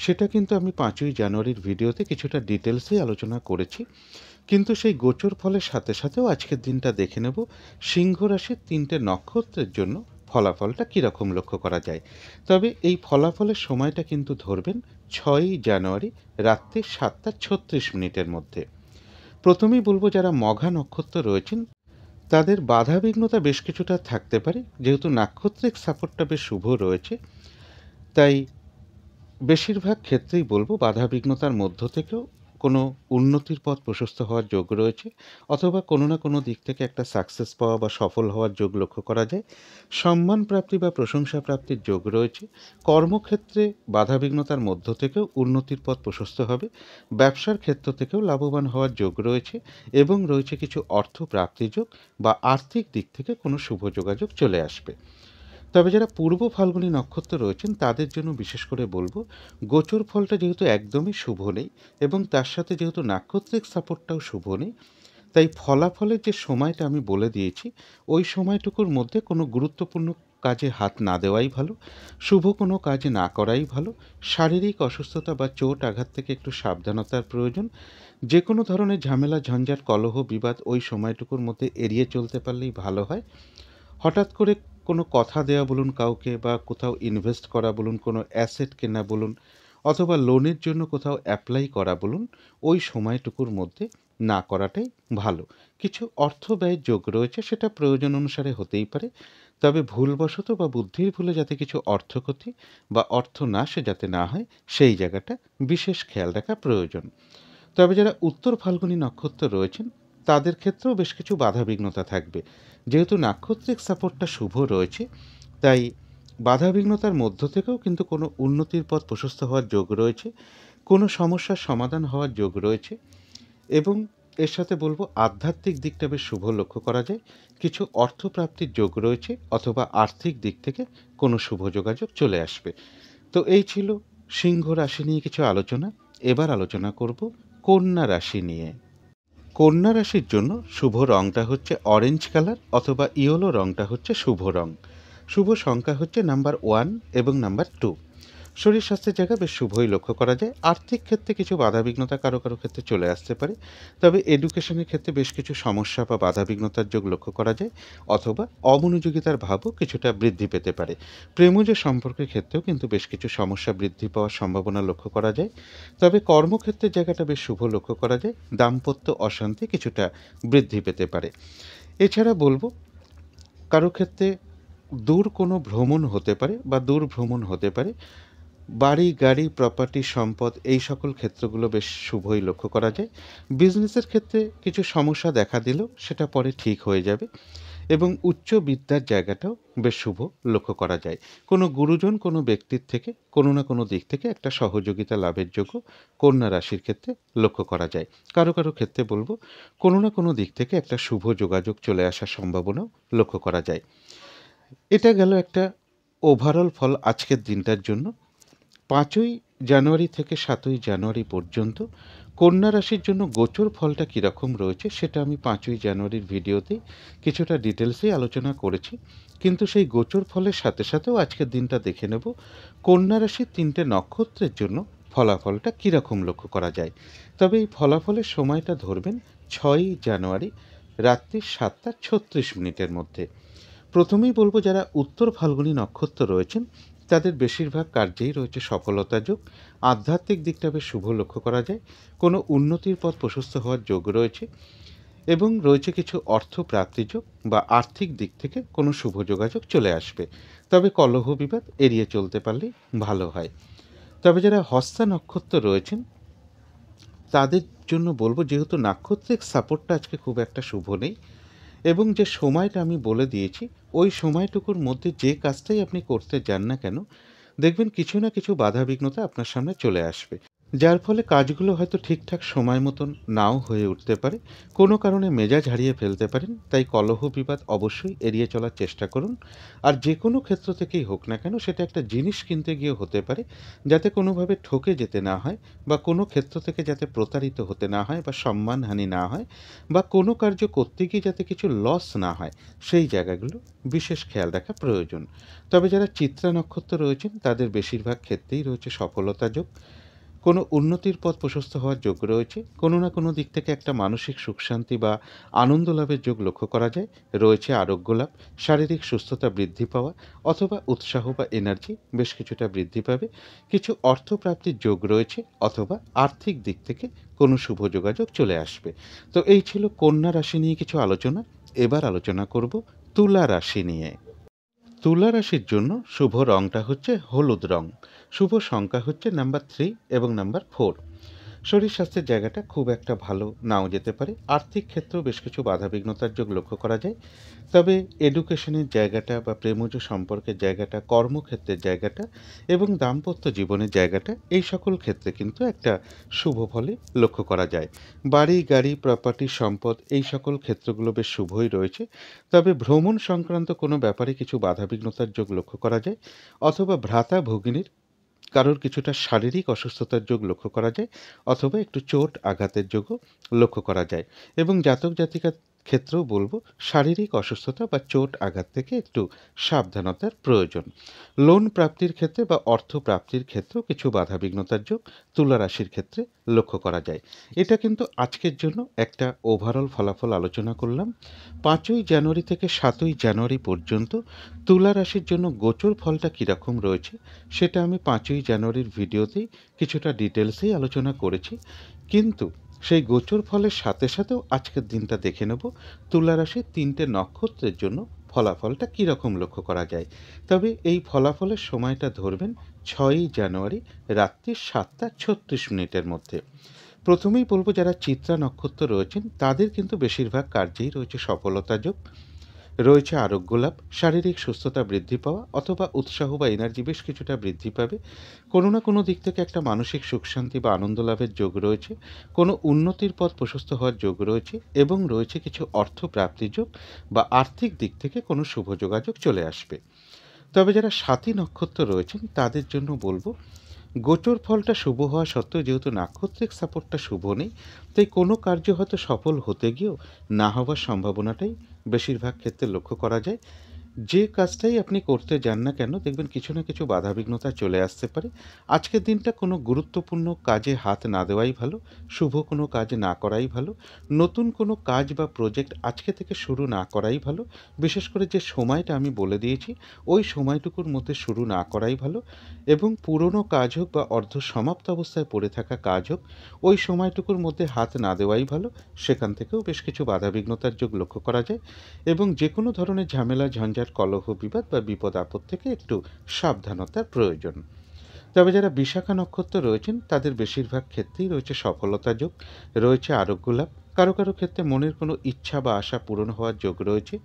সেটা কিন্তু আমি 5ই জানুয়ারির ভিডিওতে কিছুটা ডিটেলসেই আলোচনা করেছি, কিন্তু সেই গোচর ফলের সাথে সাথেও আজকের দিনটা দেখে নেব সিংহ রাশির 3টে নক্ষত্রের জন্য ফলাফলটা কীরকম লক্ষ্য করা যায়। তবে এই ফলাফলের সময়টা কিন্তু ধরবেন 6ই জানুয়ারি রাত্রি 7টা 36 মিনিটের মধ্যে। প্রথমেই বলবো, যারা মঘা নক্ষত্র রয়েছেন তাদের বাধাবিঘ্নতা বেশ কিছুটা থাকতে পারে, যেহেতু নাক্ষত্রিক সাপোর্টটা বেশ শুভ রয়েছে। তাই বেশিরভাগ ক্ষেত্রেই বলবো, বাধাবিঘ্নতার মধ্য থেকেও কোনো উন্নতির পথ প্রশস্ত হওয়ার যোগ রয়েছে, অথবা কোনো না কোনো দিক থেকে একটা সাকসেস পাওয়া বা সফল হওয়ার যোগ লক্ষ্য করা যায়। সম্মান প্রাপ্তি বা প্রশংসা প্রাপ্তির যোগ রয়েছে। কর্মক্ষেত্রে বাধাবিঘ্নতার মধ্য থেকেও উন্নতির পথ প্রশস্ত হবে। ব্যবসার ক্ষেত্র থেকেও লাভবান হওয়ার যোগ রয়েছে, এবং রয়েছে কিছু অর্থ প্রাপ্তি যোগ বা আর্থিক দিক থেকে কোনো শুভ যোগাযোগ চলে আসবে। তবে যারা পূর্ব ফাল্গুনী নক্ষত্র রয়েছেন তাদের জন্য বিশেষ করে বলবো, গোচর ফলটা যেহেতু একদমই শুভ নেই এবং তার সাথে যেহেতু নাক্ষত্রিক সাপোর্টটাও শুভ নেই, তাই ফলাফলের যে সময়টা আমি বলে দিয়েছি ওই সময়টুকুর মধ্যে কোনো গুরুত্বপূর্ণ কাজে হাত না দেওয়াই ভালো, শুভ কোনো কাজ না করাই ভালো। শারীরিক অসুস্থতা বা চোট আঘাত থেকে একটু সাবধানতার প্রয়োজন। যে কোনো ধরনের ঝামেলা ঝঞ্ঝাট কলহ বিবাদ ওই সময়টুকুর মধ্যে এড়িয়ে চলতে পারলেই ভালো হয়। হঠাৎ করে কোনো কথা দেওয়া বলুন কাউকে, বা কোথাও ইনভেস্ট করা বলুন, কোনো অ্যাসেট কেনা বলুন, অথবা লোনের জন্য কোথাও অ্যাপ্লাই করা বলুন, ওই সময়টুকুর মধ্যে না করাটাই ভালো। কিছু অর্থ ব্যয়ের যোগ রয়েছে, সেটা প্রয়োজন অনুসারে হতেই পারে, তবে ভুলবশত বা বুদ্ধির ভুলে যাতে কিছু অর্থক্ষতি বা অর্থনাশে যাতে না হয় সেই জায়গাটা বিশেষ খেয়াল রাখা প্রয়োজন। তবে যারা উত্তর ফাল্গুনী নক্ষত্র রয়েছেন তাদের ক্ষেত্রেও বেশ কিছু বাধাবিঘ্নতা থাকবে। যেহেতু নাক্ষত্রিক সাপোর্টটা শুভ রয়েছে, তাই বাধাবিঘ্নতার মধ্য থেকেও কিন্তু কোনো উন্নতির পথ প্রশস্ত হওয়ার যোগ রয়েছে, কোনো সমস্যার সমাধান হওয়ার যোগ রয়েছে, এবং এর সাথে বলবো আধ্যাত্মিক দিকটা বেশ শুভ লক্ষ্য করা যায়। কিছু অর্থপ্রাপ্তির যোগ রয়েছে, অথবা আর্থিক দিক থেকে কোনো শুভ যোগাযোগ চলে আসবে। তো এই ছিল সিংহ রাশি নিয়ে কিছু আলোচনা। এবার আলোচনা করব কন্যা রাশি নিয়ে। কন্যা রাশির জন্য শুভ রঙটা হচ্ছে অরেঞ্জ কালার, অথবা ইয়েলো রঙটা হচ্ছে শুভ রং। শুভ সংখ্যা হচ্ছে নাম্বার 1 এবং নাম্বার 2। শরীর স্বাস্থ্যের জায়গা বেশ শুভই লক্ষ্য করা যায়। আর্থিক ক্ষেত্রে কিছু বাধাবিঘ্নতা কারো কারো ক্ষেত্রে চলে আসতে পারে, তবে এডুকেশনের ক্ষেত্রে বেশ কিছু সমস্যা বা বাধাবিঘ্নতার যোগ লক্ষ্য করা যায়, অথবা অমনোযোগিতার ভাবও কিছুটা বৃদ্ধি পেতে পারে। প্রেমজ সম্পর্কের ক্ষেত্রেও কিন্তু বেশ কিছু সমস্যা বৃদ্ধি পাওয়ার সম্ভাবনা লক্ষ্য করা যায়, তবে কর্মক্ষেত্রের জায়গাটা বেশ শুভ লক্ষ্য করা যায়। দাম্পত্য অশান্তি কিছুটা বৃদ্ধি পেতে পারে। এছাড়া বলবো, কারো ক্ষেত্রে দূর কোনো ভ্রমণ হতে পারে বা দূর ভ্রমণ হতে পারে। বাড়ি গাড়ি প্রপার্টি সম্পদ এই সকল ক্ষেত্রগুলো বেশ শুভই লক্ষ্য করা যায়। বিজনেসের ক্ষেত্রে কিছু সমস্যা দেখা দিলেও সেটা পরে ঠিক হয়ে যাবে, এবং উচ্চ বিদ্যার জায়গাটাও বেশ শুভ লক্ষ্য করা যায়। কোনো গুরুজন কোনো ব্যক্তির থেকে কোনো না কোনো দিক থেকে একটা সহযোগিতা লাভের যোগ্য কন্যা রাশির ক্ষেত্রে লক্ষ্য করা যায়। কারো কারো ক্ষেত্রে বলবো, কোনো না কোনো দিক থেকে একটা শুভ যোগাযোগ চলে আসার সম্ভাবনাও লক্ষ্য করা যায়। এটা গেল একটা ওভারঅল ফল আজকের দিনটার জন্য। 5ই জানুয়ারি থেকে 7ই জানুয়ারি পর্যন্ত কন্যা রাশির জন্য গোচর ফলটা কীরকম রয়েছে সেটা আমি 5ই জানুয়ারির ভিডিওতে কিছুটা ডিটেলসেই আলোচনা করেছি, কিন্তু সেই গোচর ফলের সাথে সাথেও আজকের দিনটা দেখে নেব কন্যা রাশির 3টে নক্ষত্রের জন্য ফলাফলটা কীরকম লক্ষ্য করা যায়। তবে এই ফলাফলের সময়টা ধরবেন 6ই জানুয়ারি রাত্রি 7টা 36 মিনিটের মধ্যে। প্রথমেই বলবো, যারা উত্তর ফাল্গুনী নক্ষত্র রয়েছেন তাদের বেশিরভাগ কার্যেই রয়েছে সফলতা যোগ। আধ্যাত্মিক দিকটা বেশ শুভ লক্ষ্য করা যায়। কোনো উন্নতির পথ প্রশস্ত হওয়ার যোগ রয়েছে, এবং রয়েছে কিছু অর্থ প্রাপ্তি যোগ বা আর্থিক দিক থেকে কোনো শুভ যোগাযোগ চলে আসবে। তবে কলহ বিবাদ এড়িয়ে চলতে পারলেই ভালো হয়। তবে যারা হস্তা নক্ষত্র রয়েছেন তাদের জন্য বলবো, যেহেতু নাক্ষত্রিক সাপোর্টটা আজকে খুব একটা শুভ নেই, এবং যে সময়টা আমি বলে দিয়েছি ওই সময়টুকুর মধ্যে যে কাজটাই আপনি করতে যান না কেন, দেখবেন কিছু না কিছু বাধাবিঘ্নতা আপনার সামনে চলে আসবে, যার ফলে কাজগুলো হয়তো ঠিকঠাক সময় মতন নাও হয়ে উঠতে পারে। কোনো কারণে মেজাজ হারিয়ে ফেলতে পারেন, তাই কলহ বিবাদ অবশ্যই এড়িয়ে চলার চেষ্টা করুন। আর যে কোনো ক্ষেত্র থেকেই হোক না কেন, সেটা একটা জিনিস কিনতে গিয়ে হতে পারে, যাতে কোনোভাবে ঠকে যেতে না হয়, বা কোনো ক্ষেত্র থেকে যাতে প্রতারিত হতে না হয়, বা সম্মানহানি না হয়, বা কোনো কার্য করতে গিয়ে যাতে কিছু লস না হয়, সেই জায়গাগুলো বিশেষ খেয়াল রাখা প্রয়োজন। তবে যারা চিত্রা নক্ষত্র রয়েছেন তাদের বেশিরভাগ ক্ষেত্রেই রয়েছে সফলতা যোগ। কোনো উন্নতির পথ প্রশস্ত হওয়ার যোগ রয়েছে। কোনো না কোনো দিক থেকে একটা মানসিক সুখ শান্তি বা আনন্দ লাভের যোগ লক্ষ্য করা যায়। রয়েছে আরোগ্য লাভ, শারীরিক সুস্থতা বৃদ্ধি পাওয়া, অথবা উৎসাহ বা এনার্জি বেশ কিছুটা বৃদ্ধি পাবে। কিছু অর্থপ্রাপ্তির যোগ রয়েছে, অথবা আর্থিক দিক থেকে কোনো শুভ যোগাযোগ চলে আসবে। তো এই ছিল কন্যা রাশি নিয়ে কিছু আলোচনা। এবার আলোচনা করব তুলা রাশি নিয়ে। তুলা রাশির জন্য শুভ রংটা হচ্ছে হলুদ রং। শুভ সংখ্যা হচ্ছে নাম্বার 3 এবং নাম্বার 4। শরীর স্বাস্থ্যের জায়গাটা খুব একটা ভালো নাও যেতে পারে। আর্থিক ক্ষেত্রেও বেশ কিছু বাধাবিঘ্নতার যোগ লক্ষ্য করা যায়। তবে এডুকেশনের জায়গাটা বা প্রেমজ সম্পর্কের জায়গাটা, কর্মক্ষেত্রের জায়গাটা এবং দাম্পত্য জীবনের জায়গাটা, এই সকল ক্ষেত্রে কিন্তু একটা শুভ ফলই লক্ষ্য করা যায়। বাড়ি, গাড়ি, প্রপার্টি, সম্পদ এই সকল ক্ষেত্রগুলো বেশ শুভই রয়েছে। তবে ভ্রমণ সংক্রান্ত কোনো ব্যাপারে কিছু বাধাবিঘ্নতার যোগ লক্ষ্য করা যায়, অথবা ভ্রাতা ভগিনীর কারোর কিছুটা শারীরিক অসুস্থতার যোগ লক্ষ্য করা যায়, অথবা একটু চোট আঘাতের যোগও লক্ষ্য করা যায়। এবং জাতক জাতিকার ক্ষেত্রেও বলবো শারীরিক অসুস্থতা বা চোট আঘাত থেকে একটু সাবধানতার প্রয়োজন। লোন প্রাপ্তির ক্ষেত্রে বা অর্থ প্রাপ্তির ক্ষেত্রেও কিছু বাধাবিঘ্নতার যোগ তুলা রাশির ক্ষেত্রে লক্ষ্য করা যায়। এটা কিন্তু আজকের জন্য একটা ওভারঅল ফলাফল আলোচনা করলাম। 5ই জানুয়ারি থেকে 7ই জানুয়ারি পর্যন্ত তুলা রাশির জন্য গোচর ফলটা কীরকম রয়েছে সেটা আমি 5ই জানুয়ারির ভিডিওতেই কিছুটা ডিটেলসেই আলোচনা করেছি। কিন্তু সেই গোচর ফলের সাথে সাথেও আজকের দিনটা দেখে নেব তুলা রাশির 3টে নক্ষত্রের জন্য ফলাফলটা কীরকম লক্ষ্য করা যায়। তবে এই ফলাফলের সময়টা ধরবেন 6ই জানুয়ারি রাত্রি 7টা 36 মিনিটের মধ্যে। প্রথমেই বলবো যারা চিত্রা নক্ষত্র রয়েছেন তাদের কিন্তু বেশিরভাগ কার্যেই রয়েছে সফলতা যোগ, রয়েছে আরোগ্য লাভ, শারীরিক সুস্থতা বৃদ্ধি পাওয়া অথবা উৎসাহ বা এনার্জি বেশ কিছুটা বৃদ্ধি পাবে। কোনো না কোনো দিক থেকে একটা মানসিক সুখ শান্তি বা আনন্দ লাভের যোগ রয়েছে, কোনো উন্নতির পথ প্রশস্ত হওয়ার যোগ রয়েছে এবং রয়েছে কিছু অর্থ প্রাপ্তির যোগ বা আর্থিক দিক থেকে কোনো শুভ যোগাযোগ চলে আসবে। তবে যারা সাথী নক্ষত্র রয়েছেন তাদের জন্য বলবো গোচর ফলটা শুভ হওয়া সত্ত্বেও যেহেতু নাক্ষত্রিক সাপোর্টটা শুভ নেই, তাই কোনো কার্য হয়তো সফল হতে গিয়েও না হওয়ার সম্ভাবনাটাই বেশিরভাগ ক্ষেত্রে লক্ষ্য করা যায়। যে কাজটাই আপনি করতে যান না কেন দেখবেন কিছু না কিছু বাধাবিঘ্নতা চলে আসতে পারে। আজকের দিনটা কোনো গুরুত্বপূর্ণ কাজে হাত না দেওয়াই ভালো, শুভ কোনো কাজ না করাই ভালো, নতুন কোনো কাজ বা প্রজেক্ট আজকে থেকে শুরু না করাই ভালো। বিশেষ করে যে সময়টা আমি বলে দিয়েছি ওই সময়টুকুর মধ্যে শুরু না করাই ভালো, এবং পুরনো কাজ হোক বা অর্ধ সমাপ্ত অবস্থায় পড়ে থাকা কাজ হোক ওই সময়টুকুর মধ্যে হাত না দেওয়াই ভালো। সেখান থেকেও বেশ কিছু বাধাবিঘ্নতার যোগ লক্ষ্য করা যায়, এবং যে কোনো ধরনের ঝামেলা ঝঞ্ঝাট কলহ বিবাদ বা বিপদ আপদ থেকে একটু সাবধানতার প্রয়োজন। তবে যারা বিশাখা নক্ষত্র রয়েছেন তাদের বেশিরভাগ ক্ষেত্রেই রয়েছে সফলতা যোগ, রয়েছে আরোগ্য লাভ, কারো কারো ক্ষেত্রে মনের কোনো ইচ্ছা বা আশা পূরণ হওয়ার যোগ রয়েছে,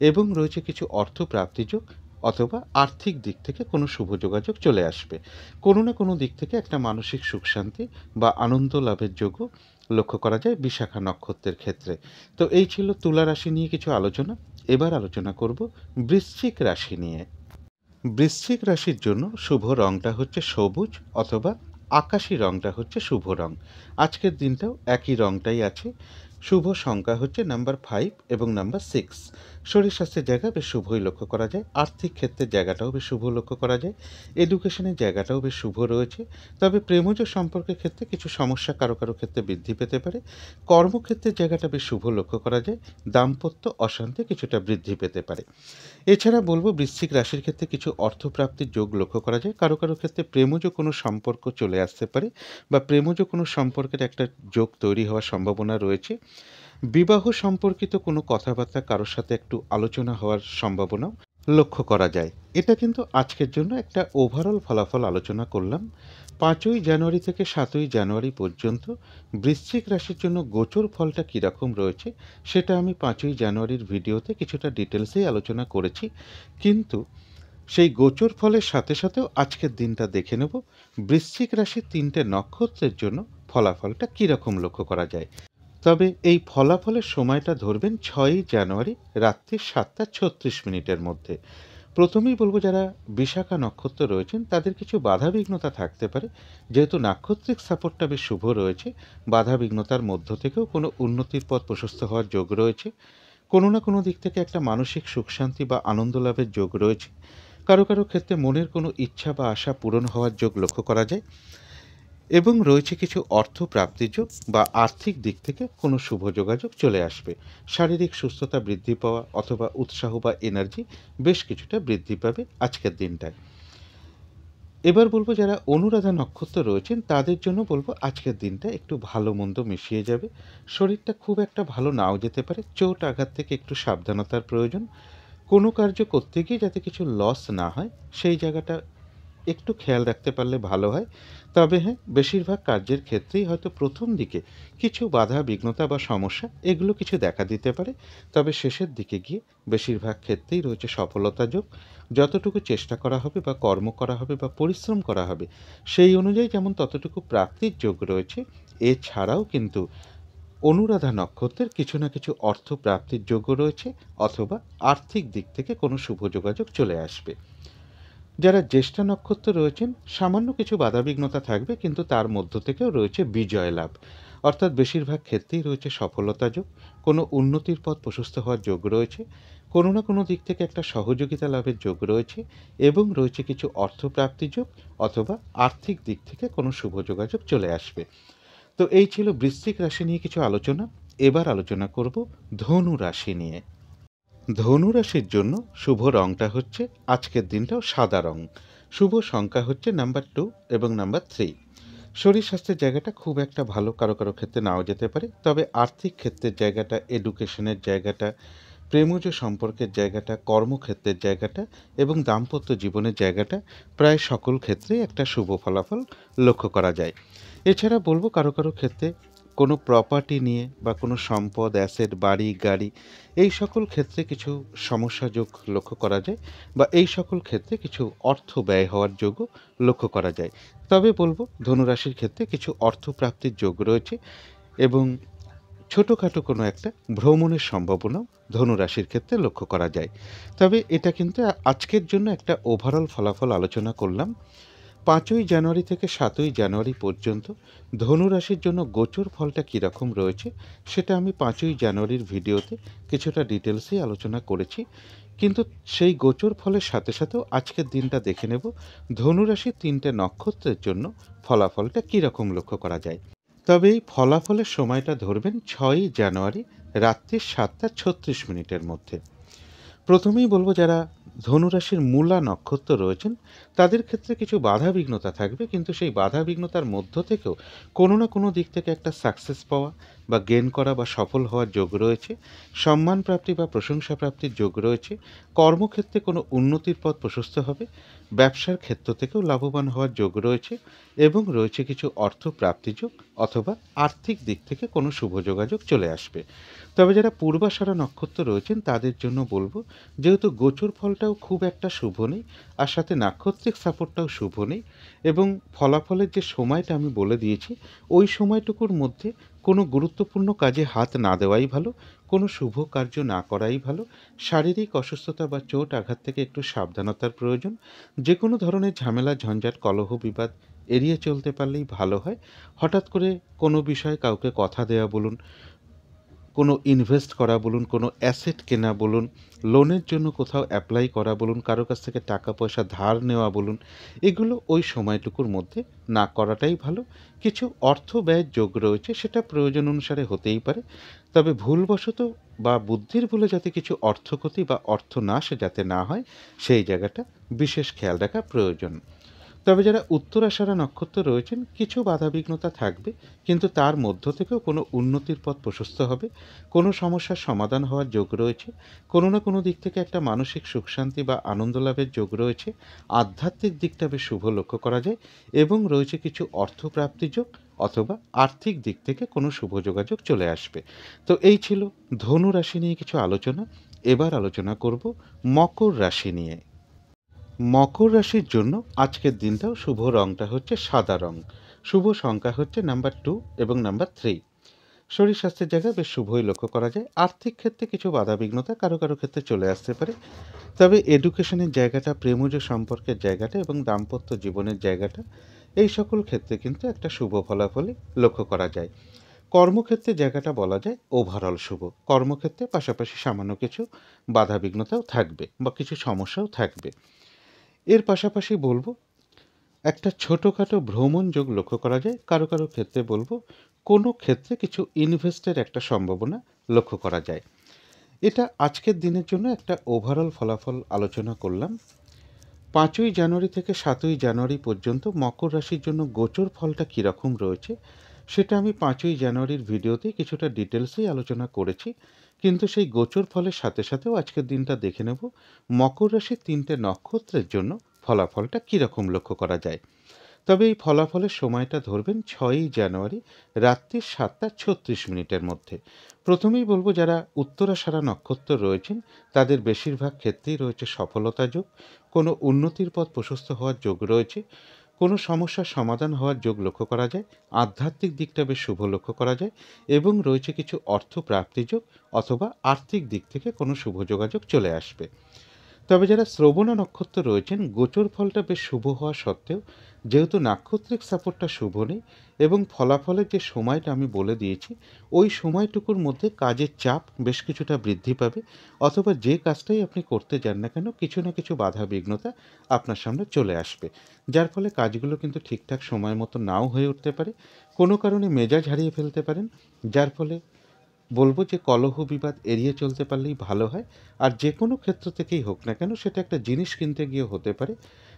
এবং রয়েছে কিছু অর্থ প্রাপ্তি যোগ, অথবা আর্থিক দিক থেকে কোনো শুভ যোগাযোগ চলে আসবে। কোনো না কোনো দিক থেকে একটা মানসিক সুখ শান্তি বা আনন্দ লাভের যোগও লক্ষ্য করা যায় বিশাখা নক্ষত্রের ক্ষেত্রে। তো এই ছিল তুলা রাশি নিয়ে কিছু আলোচনা। এবার আলোচনা করব বৃশ্চিক রাশি নিয়ে। বৃশ্চিক রাশির জন্য শুভ রংটা হচ্ছে সবুজ অথবা আকাশি রংটা হচ্ছে শুভ রং। আজকের দিনটাও একই রংটাই আছে। শুভ সংখ্যা হচ্ছে নাম্বার 5 এবং নাম্বার 6। শরীর স্বাস্থ্যের জায়গা বেশ শুভই লক্ষ্য করা যায়, আর্থিক ক্ষেত্রের জায়গাটাও বেশ শুভ লক্ষ্য করা যায়, এডুকেশনের জায়গাটাও বেশ শুভ রয়েছে। তবে প্রেমজ সম্পর্কের ক্ষেত্রে কিছু সমস্যা কারো কারো ক্ষেত্রে বৃদ্ধি পেতে পারে। কর্মক্ষেত্রের জায়গাটা বেশ শুভ লক্ষ্য করা যায়, দাম্পত্য অশান্তি কিছুটা বৃদ্ধি পেতে পারে। এছাড়া বলবো বৃশ্চিক রাশির ক্ষেত্রে কিছু অর্থপ্রাপ্তির যোগ লক্ষ্য করা যায়, কারো কারো ক্ষেত্রে প্রেমজ কোনো সম্পর্ক চলে আসতে পারে বা প্রেমজ কোনো সম্পর্কের একটা যোগ তৈরি হওয়ার সম্ভাবনা রয়েছে। বিবাহ সম্পর্কিত কোনো কথাবার্তা কারোর সাথে একটু আলোচনা হওয়ার সম্ভাবনাও লক্ষ্য করা যায়। এটা কিন্তু আজকের জন্য একটা ওভারঅল ফলাফল আলোচনা করলাম। 5ই জানুয়ারি থেকে 7ই জানুয়ারি পর্যন্ত বৃশ্চিক রাশির জন্য গোচর ফলটা কীরকম রয়েছে সেটা আমি 5ই জানুয়ারির ভিডিওতে কিছুটা ডিটেলসেই আলোচনা করেছি। কিন্তু সেই গোচর ফলের সাথে সাথেও আজকের দিনটা দেখে নেব বৃশ্চিক রাশির 3টে নক্ষত্রের জন্য ফলাফলটা কীরকম লক্ষ্য করা যায়। তবে এই ফলাফলের সময়টা ধরবেন 6ই জানুয়ারি রাত্রি 7টা 36 মিনিটের মধ্যে। প্রথমেই বলবো যারা বিশাখা নক্ষত্র রয়েছেন তাদের কিছু বাধাবিঘ্নতা থাকতে পারে। যেহেতু নাক্ষত্রিক সাপোর্টটা বেশ শুভ রয়েছে, বাধাবিঘ্নতার মধ্য থেকেও কোনো উন্নতির পথ প্রশস্ত হওয়ার যোগ রয়েছে। কোনো না কোনো দিক থেকে একটা মানসিক সুখ শান্তি বা আনন্দ লাভের যোগ রয়েছে। কারো কারো ক্ষেত্রে মনের কোনো ইচ্ছা বা আশা পূরণ হওয়ার যোগ লক্ষ্য করা যায়, এবং রয়েছে কিছু অর্থ প্রাপ্তির যোগ বা আর্থিক দিক থেকে কোনো শুভ যোগাযোগ চলে আসবে। শারীরিক সুস্থতা বৃদ্ধি পাওয়া অথবা উৎসাহ বা এনার্জি বেশ কিছুটা বৃদ্ধি পাবে আজকের দিনটায়। এবার বলবো যারা অনুরাধা নক্ষত্র রয়েছেন তাদের জন্য বলবো আজকের দিনটা একটু ভালো মন্দ মিশিয়ে যাবে। শরীরটা খুব একটা ভালো নাও যেতে পারে, চোট আঘাত থেকে একটু সাবধানতার প্রয়োজন। কোনো কার্য করতে গিয়ে যাতে কিছু লস না হয় সেই জায়গাটা একটু খেয়াল রাখতে পারলে ভালো হয়। তবে হ্যাঁ, বেশিরভাগ কার্যের ক্ষেত্রেই হয়তো প্রথম দিকে কিছু বাধা বিঘ্নতা বা সমস্যা এগুলো কিছু দেখা দিতে পারে। তবে শেষের দিকে গিয়ে বেশিরভাগ ক্ষেত্রেই রয়েছে সফলতা যোগ। যতটুকু চেষ্টা করা হবে বা কর্ম করা হবে বা পরিশ্রম করা হবে, সেই অনুযায়ী যেমন ততটুকু প্রাপ্তির যোগ রয়েছে, এছাড়াও কিন্তু অনুরাধা নক্ষত্রের কিছু না কিছু অর্থ প্রাপ্তির যোগও রয়েছে, অথবা আর্থিক দিক থেকে কোনো শুভ যোগাযোগ চলে আসবে। যারা জ্যেষ্ঠা নক্ষত্র রয়েছেন, সামান্য কিছু বাধাবিঘ্নতা থাকবে, কিন্তু তার মধ্য থেকেও রয়েছে বিজয় লাভ। অর্থাৎ বেশিরভাগ ক্ষেত্রেই রয়েছে সফলতা যোগ, কোনো উন্নতির পথ প্রশস্ত হওয়ার যোগ রয়েছে, কোনো না কোনো দিক থেকে একটা সহযোগিতা লাভের যোগ রয়েছে, এবং রয়েছে কিছু অর্থপ্রাপ্তি যোগ, অথবা আর্থিক দিক থেকে কোনো শুভ যোগাযোগ চলে আসবে। তো এই ছিল বৃশ্চিক রাশি নিয়ে কিছু আলোচনা। এবার আলোচনা করব ধনু রাশি নিয়ে। ধনু রাশির জন্য শুভ রংটা হচ্ছে আজকের দিনটাও সাদা রং। শুভ সংখ্যা হচ্ছে নাম্বার 2 এবং নাম্বার 3। শরীর স্বাস্থ্যের জায়গাটা খুব একটা ভালো, কারো কারো ক্ষেত্রে নাও যেতে পারে। তবে আর্থিক ক্ষেত্রের জায়গাটা, এডুকেশনের জায়গাটা, প্রেমজ সম্পর্কের জায়গাটা, কর্মক্ষেত্রের জায়গাটা এবং দাম্পত্য জীবনের জায়গাটা প্রায় সকল ক্ষেত্রেই একটা শুভ ফলাফল লক্ষ্য করা যায়। এছাড়া বলবো কারো কারো ক্ষেত্রে কোনো প্রপার্টি নিয়ে বা কোনো সম্পদ, অ্যাসেট, বাড়ি, গাড়ি, এই সকল ক্ষেত্রে কিছু সমস্যা যোগ লক্ষ্য করা যায়, বা এই সকল ক্ষেত্রে কিছু অর্থ ব্যয় হওয়ার যোগও লক্ষ্য করা যায়। তবে বলবো ধনুরাশির ক্ষেত্রে কিছু অর্থ প্রাপ্তির যোগ রয়েছে, এবং ছোটোখাটো কোনো একটা ভ্রমণের সম্ভাবনাও ধনুরাশির ক্ষেত্রে লক্ষ্য করা যায়। তবে এটা কিন্তু আজকের জন্য একটা ওভারঅল ফলাফল আলোচনা করলাম। 5ই জানুয়ারি থেকে 7ই জানুয়ারি পর্যন্ত ধনুরাশির জন্য গোচর ফলটা কীরকম রয়েছে, সেটা আমি 5ই জানুয়ারির ভিডিওতে কিছুটা ডিটেলসেই আলোচনা করেছি। কিন্তু সেই গোচর ফলের সাথে সাথেও আজকের দিনটা দেখে নেব ধনুরাশির 3টে নক্ষত্রের জন্য ফলাফলটা কীরকম লক্ষ্য করা যায়। তবে এই ফলাফলের সময়টা ধরবেন 6ই জানুয়ারি রাত্রি 7টা 36 মিনিটের মধ্যে। প্রথমেই বলবো যারা ধনুরাশির মূলা নক্ষত্র রয়েছেন, তাদের ক্ষেত্রে কিছু বাধা বিঘ্নতা থাকবে, কিন্তু সেই বাধা বিঘ্নতার মধ্য থেকেও কোনো না কোনো দিক থেকে একটা সাকসেস পাওয়া বা গেন করা বা সফল হওয়ার যোগ রয়েছে। সম্মান প্রাপ্তি বা প্রশংসা প্রাপ্তির যোগ রয়েছে। কর্মক্ষেত্রে কোনো উন্নতির পথ প্রশস্ত হবে। ব্যবসার ক্ষেত্র থেকেও লাভবান হওয়ার যোগ রয়েছে, এবং রয়েছে কিছু অর্থ প্রাপ্তি যোগ, অথবা আর্থিক দিক থেকে কোনো শুভ যোগাযোগ চলে আসবে। তবে যারা পূর্বাষাঢ়া নক্ষত্র রয়েছেন, তাদের জন্য বলবো, যেহেতু গোচর ফলটাও খুব একটা শুভ নেই, আর সাথে নাক্ষত্রিক সাপোর্টটাও শুভ নেই, এবং ফলাফলের যে সময়টা আমি বলে দিয়েছি, ওই সময়টুকুর মধ্যে কোনো গুরুত্বপূর্ণ কাজে হাত না দেওয়াই ভালো, কোনো শুভ কার্য না করাই ভালো। শারীরিক অসুস্থতা বা চোট আঘাত থেকে একটু সাবধানতার প্রয়োজন। যে কোনো ধরনের ঝামেলা, ঝঞ্ঝাট, কলহ, বিবাদ এড়িয়ে চলতে পারলেই ভালো হয়। হঠাৎ করে কোনো বিষয়ে কাউকে কথা দেওয়া বলুন, কোনো ইনভেস্ট করা বলুন, কোনো অ্যাসেট কেনা বলুন, লোনের জন্য কোথাও অ্যাপ্লাই করা বলুন, কারো কাছ থেকে টাকা পয়সা ধার নেওয়া বলুন, এগুলো ওই সময়টুকুর মধ্যে না করাটাই ভালো। কিছু অর্থ ব্যয়ের যোগ রয়েছে, সেটা প্রয়োজন অনুসারে হতেই পারে। তবে ভুলবশত বা বুদ্ধির ভুলে যাতে কিছু অর্থক্ষতি বা অর্থনাশ যাতে না হয়, সেই জায়গাটা বিশেষ খেয়াল রাখা প্রয়োজন। তবে যারা উত্তরাষাঢ়া নক্ষত্র রয়েছেন, কিছু বাধাবিঘ্নতা থাকবে, কিন্তু তার মধ্য থেকেও কোনো উন্নতির পথ প্রশস্ত হবে। কোনো সমস্যার সমাধান হওয়ার যোগ রয়েছে। কোনো না কোনো দিক থেকে একটা মানসিক সুখ শান্তি বা আনন্দ লাভের যোগ রয়েছে। আধ্যাত্মিক দিকটা বেশ শুভ লক্ষ্য করা যায়, এবং রয়েছে কিছু অর্থপ্রাপ্তি যোগ, অথবা আর্থিক দিক থেকে কোনো শুভ যোগাযোগ চলে আসবে। তো এই ছিল ধনু রাশি নিয়ে কিছু আলোচনা। এবার আলোচনা করব মকর রাশি নিয়ে। মকর রাশির জন্য আজকের দিনটাও শুভ রংটা হচ্ছে সাদা রং। শুভ সংখ্যা হচ্ছে নাম্বার 2 এবং নাম্বার 3। শরীর স্বাস্থ্যের জায়গায় বেশ শুভই লক্ষ্য করা যায়। আর্থিক ক্ষেত্রে কিছু বাধাবিঘ্নতা কারো কারো ক্ষেত্রে চলে আসতে পারে। তবে এডুকেশনের জায়গাটা, প্রেমজ সম্পর্কের জায়গাটা এবং দাম্পত্য জীবনের জায়গাটা, এই সকল ক্ষেত্রে কিন্তু একটা শুভ ফলাফলই লক্ষ্য করা যায়। কর্মক্ষেত্রে জায়গাটা বলা যায় ওভারঅল শুভ। কর্মক্ষেত্রে পাশাপাশি সামান্য কিছু বাধাবিঘ্নতাও থাকবে বা কিছু সমস্যাও থাকবে। এর পাশাপাশি বলবো একটা ছোটোখাটো ভ্রমণ যোগ লক্ষ্য করা যায়। কারো কারো ক্ষেত্রে বলবো কোনো ক্ষেত্রে কিছু ইনভেস্টের একটা সম্ভাবনা লক্ষ্য করা যায়। এটা আজকের দিনের জন্য একটা ওভারঅল ফলাফল আলোচনা করলাম। 5ই জানুয়ারি থেকে 7ই জানুয়ারি পর্যন্ত মকর রাশির জন্য গোচর ফলটা কীরকম রয়েছে, সেটা আমি 5ই জানুয়ারির ভিডিওতে কিছুটা ডিটেলসেই আলোচনা করেছি। কিন্তু সেই গোচর ফলের সাথে সাথেও আজকের দিনটা দেখে নেব মকর রাশির 3টে নক্ষত্রের জন্য ফলাফলটা কীরকম লক্ষ্য করা যায়। তবে এই ফলাফলের সময়টা ধরবেন 6ই জানুয়ারি রাত্রি 7:36 মধ্যে। প্রথমেই বলব, যারা উত্তরাষাঢ়া নক্ষত্র রয়েছেন তাদের বেশিরভাগ ক্ষেত্রেই রয়েছে সফলতা যোগ, কোনো উন্নতির পথ প্রশস্ত হওয়ার যোগ রয়েছে, কোনো সমস্যার সমাধান হওয়ার যোগ লক্ষ্য করা যায়, আধ্যাত্মিক দিকটা বেশ শুভ লক্ষ্য করা যায় এবং রয়েছে কিছু অর্থ প্রাপ্তি যোগ অথবা আর্থিক দিক থেকে কোনো শুভ যোগাযোগ চলে আসবে। তবে যারা শ্রবণা নক্ষত্র রয়েছেন, গোচর ফলটা বেশ শুভ হওয়া সত্ত্বেও যেহেতু নাক্ষত্রিক সাপোর্টটা শুভ নেই এবং ফলাফলের যে সময়টা আমি বলে দিয়েছি ওই সময়টুকুর মধ্যে কাজের চাপ বেশ কিছুটা বৃদ্ধি পাবে, অথবা যে কাজটাই আপনি করতে যান না কেন কিছু না কিছু বাধা বিঘ্নতা আপনার সামনে চলে আসবে, যার ফলে কাজগুলো কিন্তু ঠিকঠাক সময় মতো নাও হয়ে উঠতে পারে, কোনো কারণে মেজাজ হারিয়ে ফেলতে পারেন, যার ফলে বলবো যে কলহ বিবাদ এড়িয়ে চলতে পারলেই ভালো হয়। আর যে কোনো ক্ষেত্র থেকেই হোক না কেন, সেটা একটা জিনিস কিনতে গিয়ে হতে পারে,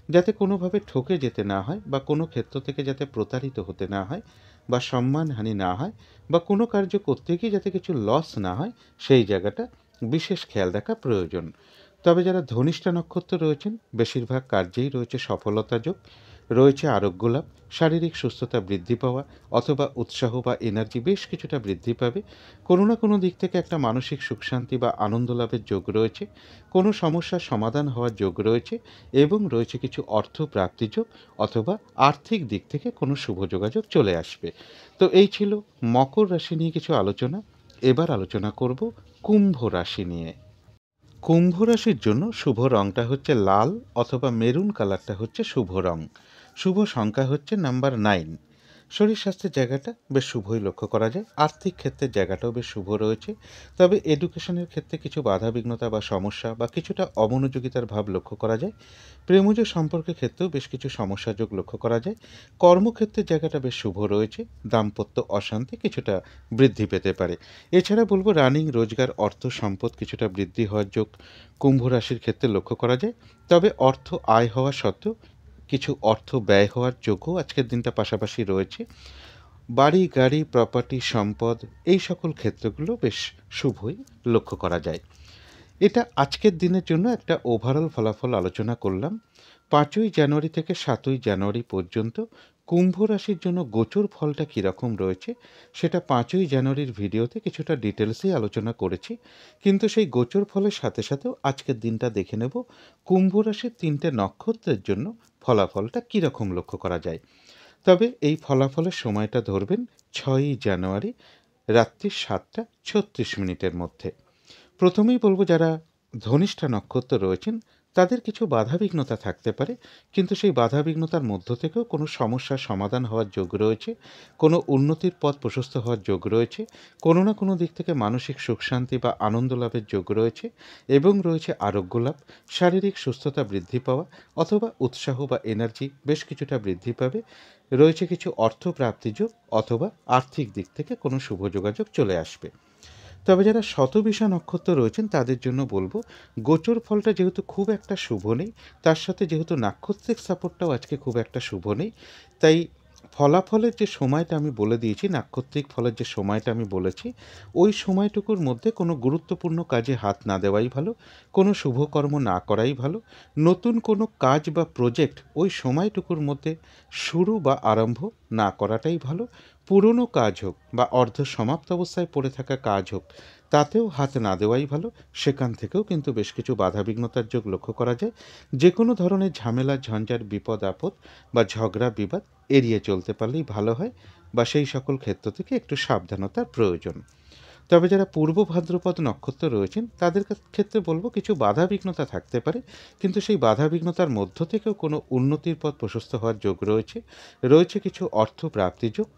যাতে কোনোভাবে ঠকে যেতে না হয় বা কোনো ক্ষেত্র থেকে যাতে প্রতারিত হতে না হয় বা সম্মানহানি না হয় বা কোনো কার্য করতে গিয়ে যাতে কিছু লস না হয়, সেই জায়গাটা বিশেষ খেয়াল রাখা প্রয়োজন। তবে যারা ধনিষ্ঠা নক্ষত্র রয়েছেন, বেশিরভাগ কার্যেই রয়েছে সফলতা যোগ, রয়েছে আরোগ্য লাভ, শারীরিক সুস্থতা বৃদ্ধি পাওয়া অথবা উৎসাহ বা এনার্জি বেশ কিছুটা বৃদ্ধি পাবে, কোনো না কোনো দিক থেকে একটা মানসিক সুখ শান্তি বা আনন্দ লাভের যোগ রয়েছে, কোনো সমস্যার সমাধান হওয়ার যোগ রয়েছে এবং রয়েছে কিছু অর্থ প্রাপ্তি যোগ অথবা আর্থিক দিক থেকে কোনো শুভ যোগাযোগ চলে আসবে। তো এই ছিল মকর রাশি নিয়ে কিছু আলোচনা। এবার আলোচনা করব কুম্ভ রাশি নিয়ে। কুম্ভ রাশির জন্য শুভ রংটা হচ্ছে লাল অথবা মেরুন কালারটা হচ্ছে শুভ রং। শুভ সংখ্যা হচ্ছে নাম্বার 9। শরীর স্বাস্থ্যের জায়গাটা বেশ শুভই লক্ষ্য করা যায়, আর্থিক ক্ষেত্রের জায়গাটাও বেশ শুভ রয়েছে, তবে এডুকেশনের ক্ষেত্রে কিছু বাধাবিঘ্নতা বা সমস্যা বা কিছুটা অমনোযোগিতার ভাব লক্ষ্য করা যায়। প্রেমজ সম্পর্কের ক্ষেত্রেও বেশ কিছু সমস্যাযোগ লক্ষ্য করা যায়। কর্মক্ষেত্রের জায়গাটা বেশ শুভ রয়েছে, দাম্পত্য অশান্তি কিছুটা বৃদ্ধি পেতে পারে। এছাড়া বলবো রানিং রোজগার অর্থ সম্পদ কিছুটা বৃদ্ধি হওয়ার যোগ কুম্ভ রাশির ক্ষেত্রে লক্ষ্য করা যায়। তবে অর্থ আয় হওয়া সত্ত্বেও কিছু অর্থ ব্যয় হওয়ার যোগও আজকের দিনটা পাশাপাশি রয়েছে। বাড়ি গাড়ি প্রপার্টি সম্পদ এই সকল ক্ষেত্রগুলো বেশ শুভই লক্ষ্য করা যায়। এটা আজকের দিনের জন্য একটা ওভারঅল ফলাফল আলোচনা করলাম। 5ই জানুয়ারি থেকে 7ই জানুয়ারি পর্যন্ত কুম্ভ রাশির জন্য গোচর ফলটা কীরকম রয়েছে সেটা 5ই জানুয়ারির ভিডিওতে কিছুটা ডিটেলসেই আলোচনা করেছি, কিন্তু সেই গোচর ফলের সাথে সাথেও আজকের দিনটা দেখে নেব কুম্ভ রাশির 3টে নক্ষত্রের জন্য ফলাফলটা কীরকম লক্ষ্য করা যায়। তবে এই ফলাফলের সময়টা ধরবেন 6ই জানুয়ারি রাত্রি 7:36 মধ্যে। প্রথমেই বলবো, যারা ধনিষ্ঠা নক্ষত্র রয়েছেন তাদের কিছু বাধাবিঘ্নতা থাকতে পারে, কিন্তু সেই বাধাবিঘ্নতার মধ্য থেকেও কোনো সমস্যার সমাধান হওয়ার যোগ রয়েছে, কোনো উন্নতির পথ প্রশস্ত হওয়ার যোগ রয়েছে, কোনো না কোনো দিক থেকে মানসিক সুখ শান্তি বা আনন্দ লাভের যোগ রয়েছে এবং রয়েছে আরোগ্য লাভ, শারীরিক সুস্থতা বৃদ্ধি পাওয়া অথবা উৎসাহ বা এনার্জি বেশ কিছুটা বৃদ্ধি পাবে, রয়েছে কিছু অর্থ প্রাপ্তি যোগ অথবা আর্থিক দিক থেকে কোনো শুভ যোগাযোগ চলে আসবে। তবে যারা শতবিষা নক্ষত্র রয়েছেন তাদের জন্য বলবো, গোচর ফলটা যেহেতু খুব একটা শুভ নেই, তার সাথে যেহেতু নাক্ষত্রিক সাপোর্টটাও আজকে খুব একটা শুভ নেই, তাই ফলাফলের যে সময়টা আমি বলে দিয়েছি, নাক্ষত্রিক ফলের যে সময়টা আমি বলেছি, ওই সময়টুকুর মধ্যে কোনো গুরুত্বপূর্ণ কাজে হাত না দেওয়াই ভালো, কোনো শুভকর্ম না করাই ভালো, নতুন কোনো কাজ বা প্রজেক্ট ওই সময়টুকুর মধ্যে শুরু বা আরম্ভ না করাটাই ভালো। পুরনো কাজ হোক বা অর্ধ সমাপ্ত অবস্থায় পড়ে থাকা কাজ হোক, তাতেও হাত না দেওয়াই ভালো, সেখান থেকেও কিন্তু বেশ কিছু বাধাবিঘ্নতার যোগ লক্ষ্য করা যায়। যে কোনো ধরনের ঝামেলা ঝঞ্ঝাট বিপদ আপদ বা ঝগড়া বিবাদ এড়িয়ে চলতে পারলেই ভালো হয়, বা সেই সকল ক্ষেত্র থেকে একটু সাবধানতার প্রয়োজন। তবে যারা পূর্ব ভাদ্রপদ নক্ষত্র রয়েছেন তাদের ক্ষেত্রে বলবো, কিছু বাধাবিঘ্নতা থাকতে পারে, কিন্তু সেই বাধাবিঘ্নতার মধ্য থেকেও কোনো উন্নতির পথ প্রশস্ত হওয়ার যোগ রয়েছে, রয়েছে কিছু অর্থ প্রাপ্তি যোগ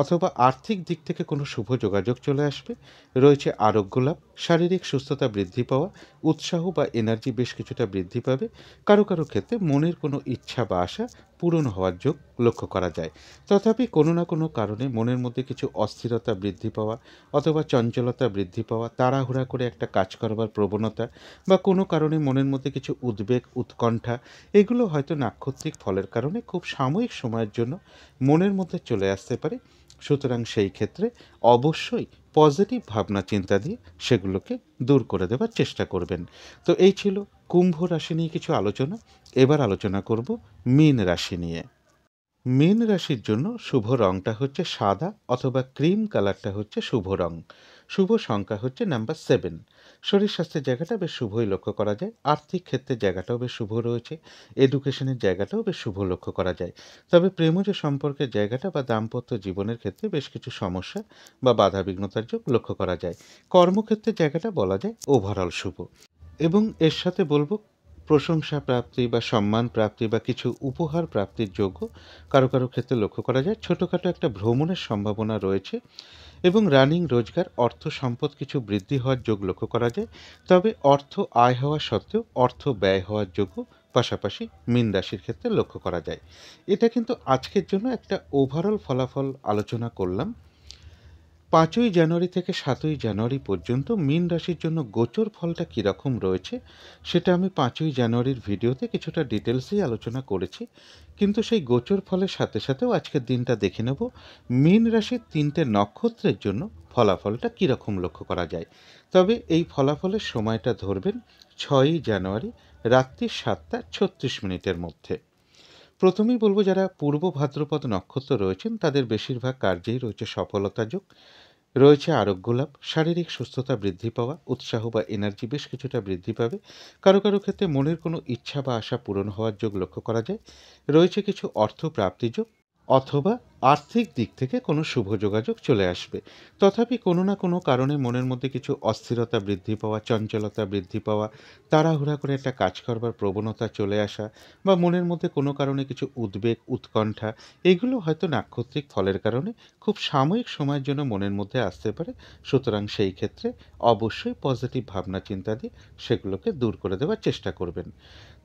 অথবা আর্থিক দিক থেকে কোনো শুভ যোগাযোগ চলে আসবে, রয়েছে আরোগ্য লাভ, শারীরিক সুস্থতা বৃদ্ধি পাওয়া, উৎসাহ বা এনার্জি বেশ কিছুটা বৃদ্ধি পাবে, কারো কারো ক্ষেত্রে মনের কোনো ইচ্ছা বা আশা পূরণ হওয়ার যোগ লক্ষ্য করা যায়। তথাপি কোনো না কোনো কারণে মনের মধ্যে কিছু অস্থিরতা বৃদ্ধি পাওয়া অথবা চঞ্চলতা বৃদ্ধি পাওয়া, তাড়াহুড়া করে একটা কাজ করবার প্রবণতা বা কোনো কারণে মনের মধ্যে কিছু উদ্বেগ উৎকণ্ঠা, এগুলো হয়তো নাক্ষত্রিক ফলের কারণে খুব সাময়িক সময়ের জন্য মনের মধ্যে চলে আসতে পারে। সুতরাং সেই ক্ষেত্রে অবশ্যই পজিটিভ ভাবনা চিন্তা দিয়ে সেগুলোকে দূর করে দেওয়ার চেষ্টা করবেন। তো এই ছিল কুম্ভ রাশি নিয়ে কিছু আলোচনা। এবার আলোচনা করব মীন রাশি নিয়ে। মীন রাশির জন্য শুভ রংটা হচ্ছে সাদা অথবা ক্রিম কালারটা হচ্ছে শুভ রং। শুভ সংখ্যা হচ্ছে নাম্বার 7। শরীর স্বাস্থ্যের জায়গাটা বেশ শুভই লক্ষ্য করা যায়। আর্থিক ক্ষেত্রের জায়গাটাও বেশ শুভ রয়েছে। এডুকেশনের জায়গাটাও বেশ শুভ লক্ষ্য করা যায়। তবে প্রেমজ সম্পর্কের জায়গাটা বা দাম্পত্য জীবনের ক্ষেত্রে বেশ কিছু সমস্যা বা বাধাবিঘ্নতার যোগ লক্ষ্য করা যায়। কর্মক্ষেত্রের জায়গাটা বলা যায় ওভারঅল শুভ। এবং এর সাথে বলব প্রশংসা প্রাপ্তি বা সম্মান প্রাপ্তি বা কিছু উপহার প্রাপ্তির যোগ্য কারো কারো ক্ষেত্রে লক্ষ্য করা যায়। ছোটোখাটো একটা ভ্রমণের সম্ভাবনা রয়েছে এবং রানিং রোজগার অর্থ সম্পদ কিছু বৃদ্ধি হওয়ার যোগ লক্ষ্য করা যায়। তবে অর্থ আয় হওয়া সত্ত্বেও অর্থ ব্যয় হওয়ার যোগ্য পাশাপাশি মীন রাশির ক্ষেত্রে লক্ষ্য করা যায়। এটা কিন্তু আজকের জন্য একটা ওভারঅল ফলাফল আলোচনা করলাম। 5ই জানুয়ারি থেকে 7ই জানুয়ারি পর্যন্ত মীন রাশির জন্য গোচর ফলটা কীরকম রয়েছে সেটা আমি 5ই জানুয়ারির ভিডিওতে কিছুটা ডিটেলসেই আলোচনা করেছি। কিন্তু সেই গোচর ফলের সাথে সাথেও আজকের দিনটা দেখে নেব মীন রাশির 3টে নক্ষত্রের জন্য ফলাফলটা কীরকম লক্ষ্য করা যায়। তবে এই ফলাফলের সময়টা ধরবেন 6ই জানুয়ারি রাত্রি 7টা 36 মিনিটের মধ্যে। প্রথমেই বলবো যারা পূর্ব ভাদ্রপদ নক্ষত্র রয়েছেন তাদের বেশিরভাগ কার্যেই রয়েছে সফলতা যোগ, রয়েছে আরোগ্য লাভ, শারীরিক সুস্থতা বৃদ্ধি পাওয়া, উৎসাহ বা এনার্জি বেশ কিছুটা বৃদ্ধি পাবে। কারো কারো ক্ষেত্রে মনের কোনো ইচ্ছা বা আশা পূরণ হওয়ার যোগ লক্ষ্য করা যায়। রয়েছে কিছু অর্থ প্রাপ্তি যোগ অথবা আর্থিক দিক থেকে কোনো শুভ যোগাযোগ চলে আসবে। তথাপি কোনো না কোনো কারণে মনের মধ্যে কিছু অস্থিরতা বৃদ্ধি পাওয়া, চঞ্চলতা বৃদ্ধি পাওয়া, তাড়াহুড়া করে একটা কাজ করবার প্রবণতা চলে আসা বা মনের মধ্যে কোনো কারণে কিছু উদ্বেগ, উৎকণ্ঠা, এগুলো হয়তো নাক্ষত্রিক ফলের কারণে খুব সাময়িক সময়ের জন্য মনের মধ্যে আসতে পারে। সুতরাং সেই ক্ষেত্রে অবশ্যই পজিটিভ ভাবনা চিন্তা দিয়ে সেগুলোকে দূর করে দেওয়ার চেষ্টা করবেন।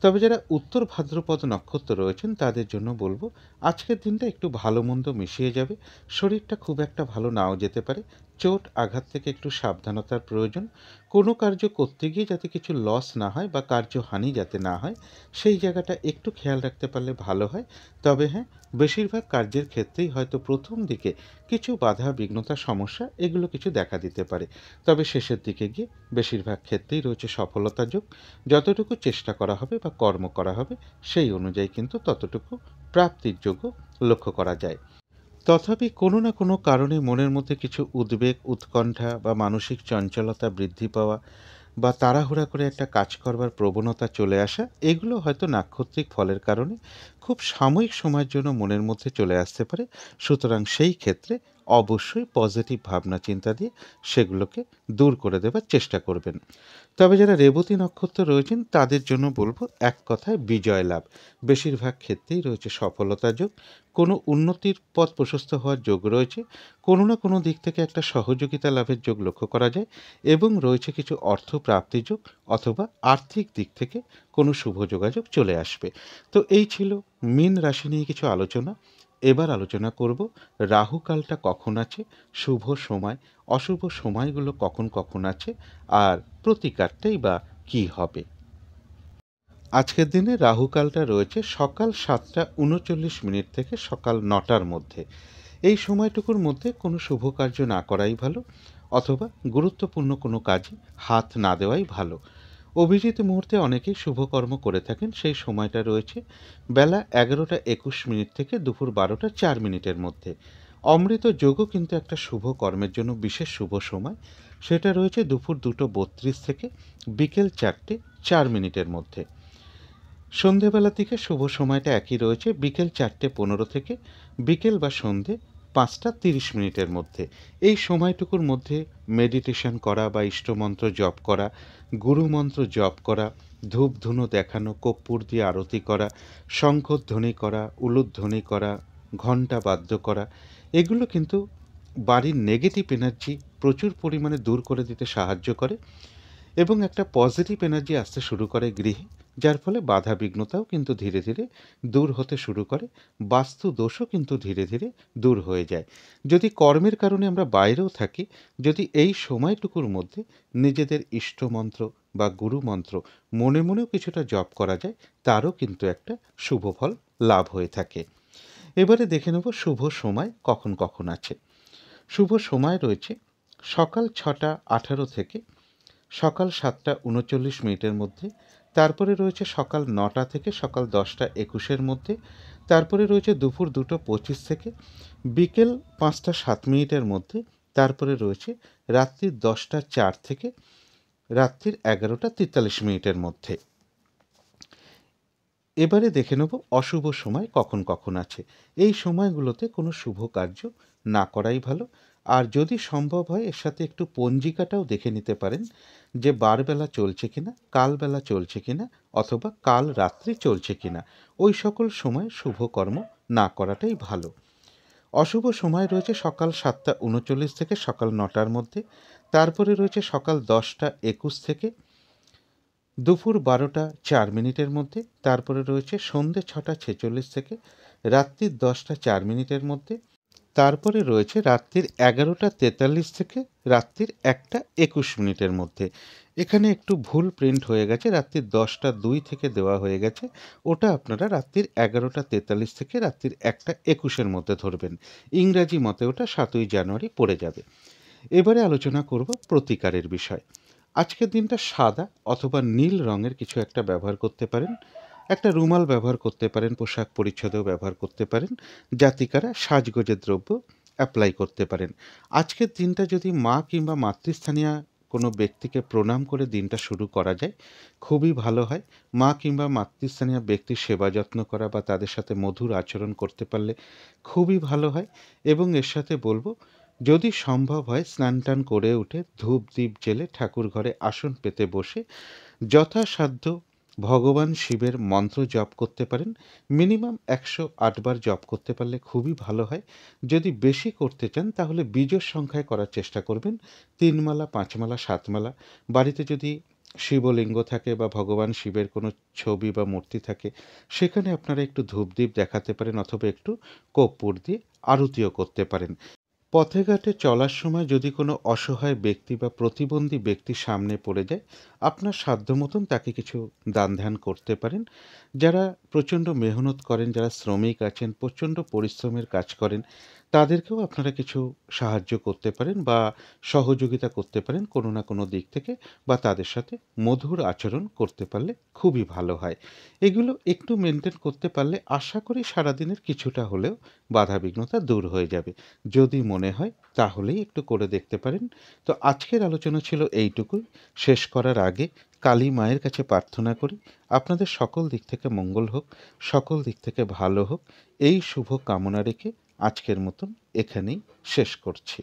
তবে যারা উত্তর ভাদ্রপদ নক্ষত্র রয়েছেন তাদের জন্য বলবো আজকের দিনটা একটু ভালো মন্দ মিশিয়ে যাবে। শরীরটা খুব একটা ভালো নাও যেতে পারে। চোট আঘাত থেকে একটু সাবধানতার প্রয়োজন। কোনো কার্য করতে গিয়ে যাতে কিছু লস না হয় বা কার্যহানি যাতে না হয় সেই জায়গাটা একটু খেয়াল রাখতে পারলে ভালো হয়। তবে হ্যাঁ, বেশিরভাগ কার্যের ক্ষেত্রেই হয়তো প্রথম দিকে কিছু বাধা বিঘ্নতা সমস্যা এগুলো কিছু দেখা দিতে পারে। তবে শেষের দিকে গিয়ে বেশিরভাগ ক্ষেত্রেই রয়েছে সফলতা যোগ। যতটুকু চেষ্টা করা হবে বা কর্ম করা হবে সেই অনুযায়ী কিন্তু ততটুকু প্রাপ্তির যোগ্য লক্ষ্য করা যায়। তথাপি কোনো না কোনো কারণে মনের মধ্যে কিছু উদ্বেগ, উৎকণ্ঠা বা মানসিক চঞ্চলতা বৃদ্ধি পাওয়া বা তাড়াহুড়া করে একটা কাজ করবার প্রবণতা চলে আসা, এগুলো হয়তো নাক্ষত্রিক ফলের কারণে খুব সাময়িক সময়ের জন্য মনের মধ্যে চলে আসতে পারে। সুতরাং সেই ক্ষেত্রে অবশ্যই পজিটিভ ভাবনা চিন্তা দিয়ে সেগুলোকে দূর করে দেবার চেষ্টা করবেন। তবে যারা রেবতী নক্ষত্র রয়েছেন তাদের জন্য বলবো এক কথায় বিজয় লাভ। বেশিরভাগ ক্ষেত্রেই রয়েছে সফলতা যোগ। কোনো উন্নতির পথ প্রশস্ত হওয়ার যোগ রয়েছে। কোনো না কোনো দিক থেকে একটা সহযোগিতা লাভের যোগ লক্ষ্য করা যায় এবং রয়েছে কিছু অর্থ প্রাপ্তি যোগ অথবা আর্থিক দিক থেকে কোনো শুভ যোগাযোগ চলে আসবে। তো এই ছিল মীন রাশি নিয়ে কিছু আলোচনা। এবার আলোচনা করব রাহুকালটা কখন আছে, শুভ সময়, অশুভ সময়গুলো কখন কখন আছে, আর প্রতিকারটাই বা কী হবে। আজকের দিনে রাহুকালটা রয়েছে সকাল 7টা 39 মিনিট থেকে সকাল 9টার মধ্যে। এই সময়টুকুর মধ্যে কোনো শুভ কার্য না করাই ভালো অথবা গুরুত্বপূর্ণ কোনো কাজে হাত না দেওয়াই ভালো। অভিজিৎ মুহূর্তে অনেকেই শুভকর্ম করে থাকেন। সেই সময়টা রয়েছে বেলা 11টা 21 মিনিট থেকে দুপুর 12টা 4 মিনিটের মধ্যে। অমৃত যোগও কিন্তু একটা শুভ কর্মের জন্য বিশেষ শুভ সময়। সেটা রয়েছে দুপুর 2টো 32 থেকে বিকেল 4টে 4 মিনিটের মধ্যে। সন্ধেবেলার দিকে শুভ সময়টা একই রয়েছে বিকেল 4টে 15 থেকে বিকেল বা সন্ধে 5টা 30 মিনিটের মধ্যে। এই সময়টুকুর মধ্যে মেডিটেশন করা বা ইষ্টমন্ত্র জপ করা, গুরুমন্ত্র জপ করা, ধূপ ধুনো দেখানো, কর্পূর দিয়ে আরতি করা, শঙ্খধ্বনি করা, উলুধ্বনি করা, ঘণ্টা বাদ্য করা, এগুলো কিন্তু বাড়ির নেগেটিভ এনার্জি প্রচুর পরিমাণে দূর করে দিতে সাহায্য করে এবং একটা পজিটিভ এনার্জি আসতে শুরু করে গৃহে, যার ফলে বাধা বিঘ্নতাও কিন্তু ধীরে ধীরে দূর হতে শুরু করে। বাস্তু দোষও কিন্তু ধীরে ধীরে দূর হয়ে যায়। যদি কর্মের কারণে আমরা বাইরেও থাকি, যদি এই সময়টুকুর মধ্যে নিজেদের ইষ্টমন্ত্র বা গুরুমন্ত্র মনে মনেও কিছুটা জপ করা যায়, তারও কিন্তু একটা শুভ ফল লাভ হয়ে থাকে। এবারে দেখে নেব শুভ সময় কখন কখন আছে। শুভ সময় রয়েছে সকাল 6টা 18 থেকে সকাল 7টা 39 মধ্যে, তারপরে রয়েছে সকাল 9টা থেকে সকাল 10টা 21 মধ্যে, তারপরে রয়েছে দুপুর 2টো 25 থেকে বিকেল 5টা 7 মধ্যে, তারপরে রয়েছে রাত্রির 10টা 4 থেকে রাত্রির 11টা 43 মধ্যে। এবারে দেখে নেব অশুভ সময় কখন কখন আছে। এই সময়গুলোতে কোনো শুভ কার্য না করাই ভালো। আর যদি সম্ভব হয় এর সাথে একটু পঞ্জিকাটাও দেখে নিতে পারেন যে বারবেলা চলছে কিনা, কালবেলা চলছে কিনা, অথবা কাল রাত্রি চলছে কিনা। ওই সকল সময় শুভকর্ম না করাটাই ভালো। অশুভ সময় রয়েছে সকাল 7টা 39 থেকে সকাল 9টার মধ্যে, তারপরে রয়েছে সকাল 10টা 21 থেকে দুপুর 12টা 4 মধ্যে, তারপরে রয়েছে সন্ধে 6টা 46 থেকে রাত্রির 10টা 4 মধ্যে, তারপরে রয়েছে রাত্রির 11টা 43 থেকে রাত্রির 1টা 21 মধ্যে। এখানে একটু ভুল প্রিন্ট হয়ে গেছে, রাত্রির 10টা 2 থেকে দেওয়া হয়ে গেছে, ওটা আপনারা রাত্রির 11টা 43 থেকে রাত্রির 1টা 21 মধ্যে ধরবেন। ইংরাজি মতে ওটা 7ই জানুয়ারি পড়ে যাবে। এবারে আলোচনা করব প্রতিকারের বিষয়। আজকের দিনটা সাদা অথবা নীল রঙের কিছু একটা ব্যবহার করতে পারেন। একটা রুমাল ব্যবহার করতে পারেন, পোশাক পরিচ্ছদেও ব্যবহার করতে পারেন। জাতিকারা সাজগোজের দ্রব্য অ্যাপ্লাই করতে পারেন। আজকের দিনটা যদি মা কিংবা মাতৃস্থানীয় কোনো ব্যক্তিকে প্রণাম করে দিনটা শুরু করা যায়, খুবই ভালো হয়। মা কিংবা মাতৃস্থানীয় ব্যক্তির সেবা যত্ন করা বা তাদের সাথে মধুর আচরণ করতে পারলে খুবই ভালো হয়। এবং এর সাথে বলবো, যদি সম্ভব হয় স্নান টান করে উঠে ধূপ দ্বীপ জেলে ঠাকুর ঘরে আসন পেতে বসে যথাসাধ্য ভগবান শিবের মন্ত্র জপ করতে পারেন। মিনিমাম 108 বার জপ করতে পারলে খুবই ভালো হয়। যদি বেশি করতে চান তাহলে বিজোড় সংখ্যায় করার চেষ্টা করবেন। 3 মালা 5 মালা 7 মালা। বাড়িতে যদি শিবলিঙ্গ থাকে বা ভগবান শিবের কোনো ছবি বা মূর্তি থাকে, সেখানে আপনারা একটু ধূপদীপ দেখাতে পারেন অথবা একটু কর্পূর দিয়ে আরতিও করতে পারেন। পথে ঘাটে চলার সময় যদি কোনো অসহায় ব্যক্তি বা প্রতিবন্ধী ব্যক্তি সামনে পড়ে যায়, আপনার সাধ্য মতন তাকে কিছু দান ধ্যান করতে পারেন। যারা প্রচণ্ড মেহনত করেন, যারা শ্রমিক আছেন, প্রচণ্ড পরিশ্রমের কাজ করেন, তাদেরকেও আপনারা কিছু সাহায্য করতে পারেন বা সহযোগিতা করতে পারেন কোনো না কোনো দিক থেকে, বা তাদের সাথে মধুর আচরণ করতে পারলে খুবই ভালো হয়। এগুলো একটু মেনটেন করতে পারলে আশা করি সারাদিনের কিছুটা হলেও বাধাবিঘ্নতা দূর হয়ে যাবে। যদি মনে হয় তাহলেই একটু করে দেখতে পারেন। তো আজকের আলোচনা ছিল এইটুকুই। শেষ করার আগে কালী মায়ের কাছে প্রার্থনা করি আপনাদের সকল দিক থেকে মঙ্গল হোক, সকল দিক থেকে ভালো হোক, এই শুভ কামনা রেখে আজকের মতন এখানেই শেষ করছি।